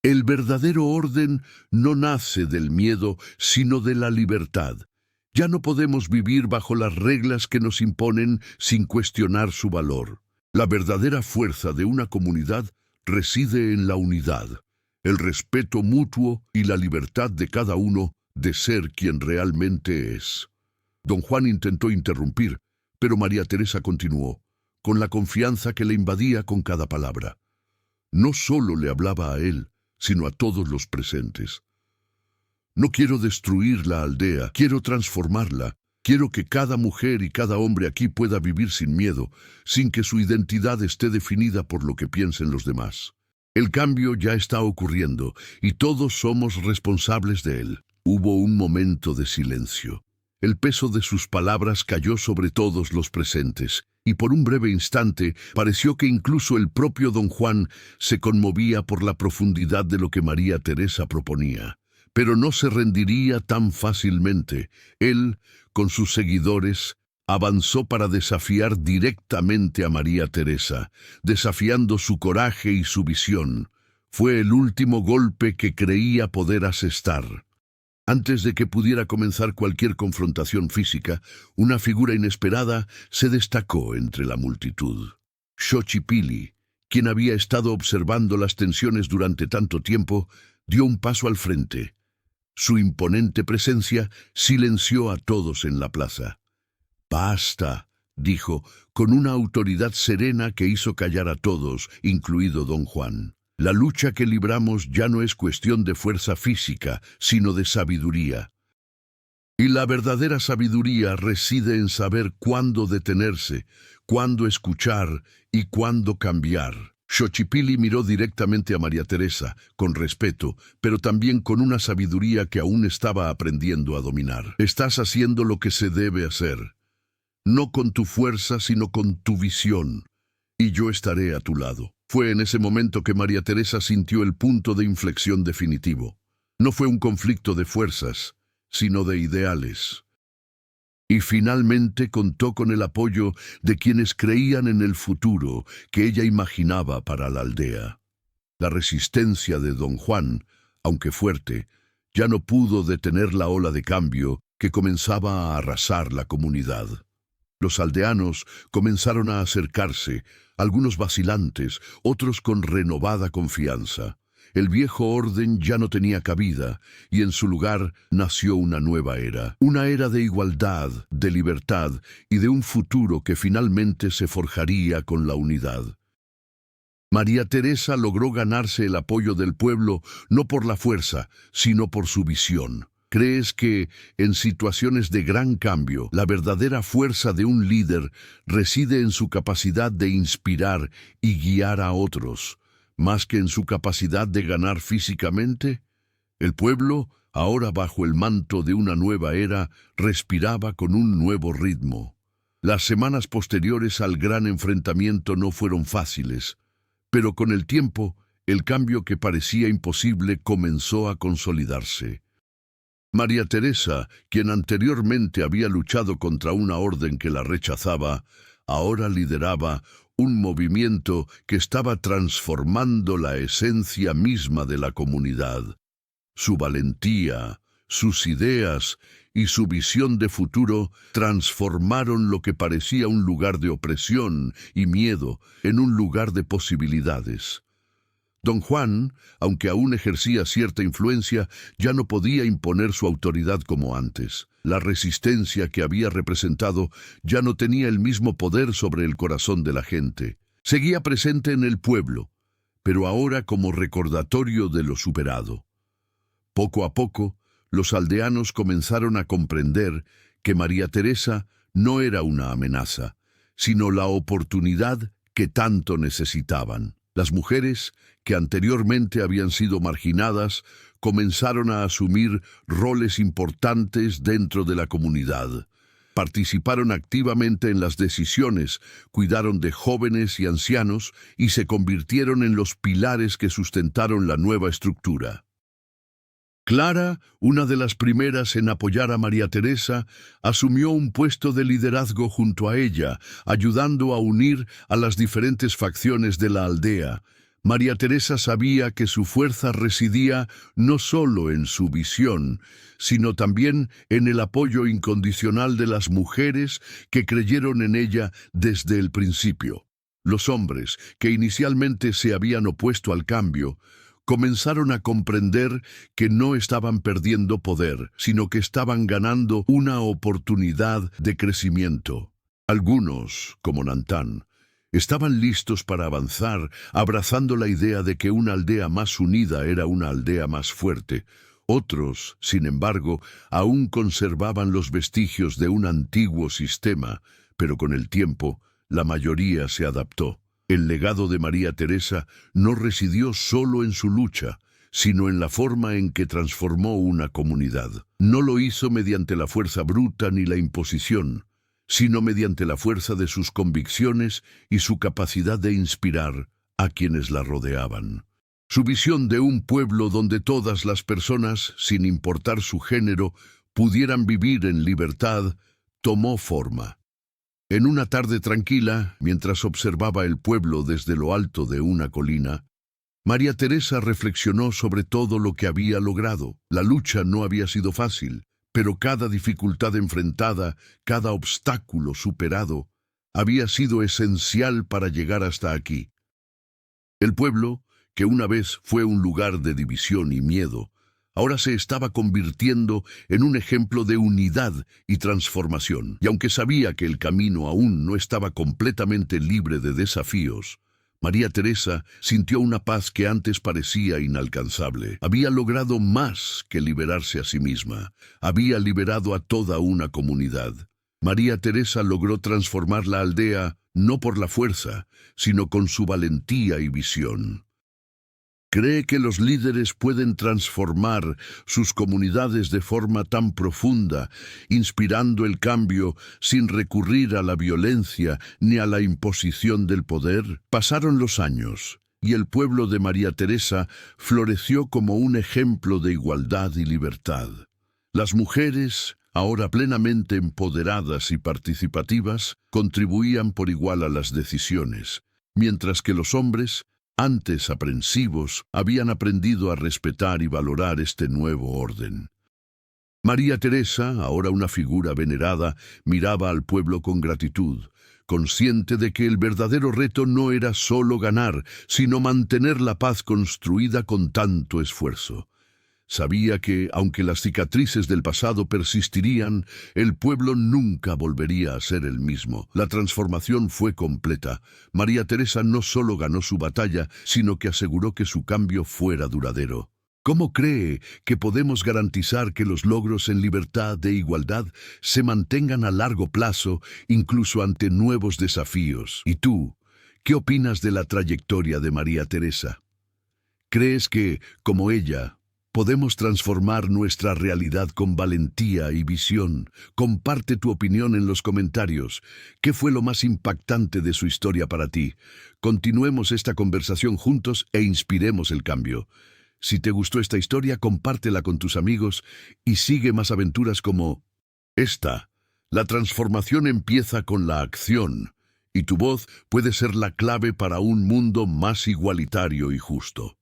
El verdadero orden no nace del miedo, sino de la libertad. Ya no podemos vivir bajo las reglas que nos imponen sin cuestionar su valor. La verdadera fuerza de una comunidad reside en la unidad, el respeto mutuo y la libertad de cada uno de ser quien realmente es. Don Juan intentó interrumpir, pero María Teresa continuó, con la confianza que le invadía con cada palabra. No solo le hablaba a él, sino a todos los presentes. No quiero destruir la aldea, quiero transformarla. Quiero que cada mujer y cada hombre aquí pueda vivir sin miedo, sin que su identidad esté definida por lo que piensen los demás. El cambio ya está ocurriendo y todos somos responsables de él. Hubo un momento de silencio. El peso de sus palabras cayó sobre todos los presentes, y por un breve instante pareció que incluso el propio don Juan se conmovía por la profundidad de lo que María Teresa proponía. Pero no se rendiría tan fácilmente. Él, con sus seguidores, avanzó para desafiar directamente a María Teresa, desafiando su coraje y su visión. Fue el último golpe que creía poder asestar. Antes de que pudiera comenzar cualquier confrontación física, una figura inesperada se destacó entre la multitud. Xochipilli, quien había estado observando las tensiones durante tanto tiempo, dio un paso al frente. Su imponente presencia silenció a todos en la plaza. «Basta», dijo, con una autoridad serena que hizo callar a todos, incluido don Juan. «La lucha que libramos ya no es cuestión de fuerza física, sino de sabiduría. Y la verdadera sabiduría reside en saber cuándo detenerse, cuándo escuchar y cuándo cambiar». Xochipilli miró directamente a María Teresa, con respeto, pero también con una sabiduría que aún estaba aprendiendo a dominar. «Estás haciendo lo que se debe hacer, no con tu fuerza, sino con tu visión, y yo estaré a tu lado». Fue en ese momento que María Teresa sintió el punto de inflexión definitivo. No fue un conflicto de fuerzas, sino de ideales. Y finalmente contó con el apoyo de quienes creían en el futuro que ella imaginaba para la aldea. La resistencia de don Juan, aunque fuerte, ya no pudo detener la ola de cambio que comenzaba a arrasar la comunidad. Los aldeanos comenzaron a acercarse, algunos vacilantes, otros con renovada confianza. El viejo orden ya no tenía cabida, y en su lugar nació una nueva era. Una era de igualdad, de libertad y de un futuro que finalmente se forjaría con la unidad. María Teresa logró ganarse el apoyo del pueblo no por la fuerza, sino por su visión. ¿Crees que, en situaciones de gran cambio, la verdadera fuerza de un líder reside en su capacidad de inspirar y guiar a otros, más que en su capacidad de ganar físicamente? El pueblo, ahora bajo el manto de una nueva era, respiraba con un nuevo ritmo. Las semanas posteriores al gran enfrentamiento no fueron fáciles, pero con el tiempo, el cambio que parecía imposible comenzó a consolidarse. María Teresa, quien anteriormente había luchado contra una orden que la rechazaba, ahora lideraba un movimiento que estaba transformando la esencia misma de la comunidad. Su valentía, sus ideas y su visión de futuro transformaron lo que parecía un lugar de opresión y miedo en un lugar de posibilidades. Don Juan, aunque aún ejercía cierta influencia, ya no podía imponer su autoridad como antes. La resistencia que había representado ya no tenía el mismo poder sobre el corazón de la gente. Seguía presente en el pueblo, pero ahora como recordatorio de lo superado. Poco a poco, los aldeanos comenzaron a comprender que María Teresa no era una amenaza, sino la oportunidad que tanto necesitaban. Las mujeres, que anteriormente habían sido marginadas, comenzaron a asumir roles importantes dentro de la comunidad. Participaron activamente en las decisiones, cuidaron de jóvenes y ancianos y se convirtieron en los pilares que sustentaron la nueva estructura. Clara, una de las primeras en apoyar a María Teresa, asumió un puesto de liderazgo junto a ella, ayudando a unir a las diferentes facciones de la aldea. María Teresa sabía que su fuerza residía no solo en su visión, sino también en el apoyo incondicional de las mujeres que creyeron en ella desde el principio. Los hombres, que inicialmente se habían opuesto al cambio, comenzaron a comprender que no estaban perdiendo poder, sino que estaban ganando una oportunidad de crecimiento. Algunos, como Nantán, estaban listos para avanzar, abrazando la idea de que una aldea más unida era una aldea más fuerte. Otros, sin embargo, aún conservaban los vestigios de un antiguo sistema, pero con el tiempo, la mayoría se adaptó. El legado de María Teresa no residió solo en su lucha, sino en la forma en que transformó una comunidad. No lo hizo mediante la fuerza bruta ni la imposición, sino mediante la fuerza de sus convicciones y su capacidad de inspirar a quienes la rodeaban. Su visión de un pueblo donde todas las personas, sin importar su género, pudieran vivir en libertad, tomó forma. En una tarde tranquila, mientras observaba el pueblo desde lo alto de una colina, María Teresa reflexionó sobre todo lo que había logrado. La lucha no había sido fácil, pero cada dificultad enfrentada, cada obstáculo superado, había sido esencial para llegar hasta aquí. El pueblo, que una vez fue un lugar de división y miedo, ahora se estaba convirtiendo en un ejemplo de unidad y transformación. Y aunque sabía que el camino aún no estaba completamente libre de desafíos, María Teresa sintió una paz que antes parecía inalcanzable. Había logrado más que liberarse a sí misma. Había liberado a toda una comunidad. María Teresa logró transformar la aldea no por la fuerza, sino con su valentía y visión. Cree que los líderes pueden transformar sus comunidades de forma tan profunda, inspirando el cambio sin recurrir a la violencia ni a la imposición del poder. Pasaron los años, y el pueblo de María Teresa floreció como un ejemplo de igualdad y libertad. Las mujeres, ahora plenamente empoderadas y participativas, contribuían por igual a las decisiones, mientras que los hombres, antes aprensivos, habían aprendido a respetar y valorar este nuevo orden. María Teresa, ahora una figura venerada, miraba al pueblo con gratitud, consciente de que el verdadero reto no era solo ganar, sino mantener la paz construida con tanto esfuerzo. Sabía que, aunque las cicatrices del pasado persistirían, el pueblo nunca volvería a ser el mismo. La transformación fue completa. María Teresa no solo ganó su batalla, sino que aseguró que su cambio fuera duradero. ¿Cómo cree que podemos garantizar que los logros en libertad e igualdad se mantengan a largo plazo, incluso ante nuevos desafíos? ¿Y tú, qué opinas de la trayectoria de María Teresa? ¿Crees que, como ella, Podemos transformar nuestra realidad con valentía y visión. Comparte tu opinión en los comentarios. ¿Qué fue lo más impactante de su historia para ti? Continuemos esta conversación juntos e inspiremos el cambio. Si te gustó esta historia, compártela con tus amigos y sigue más aventuras como esta. La transformación empieza con la acción, y tu voz puede ser la clave para un mundo más igualitario y justo.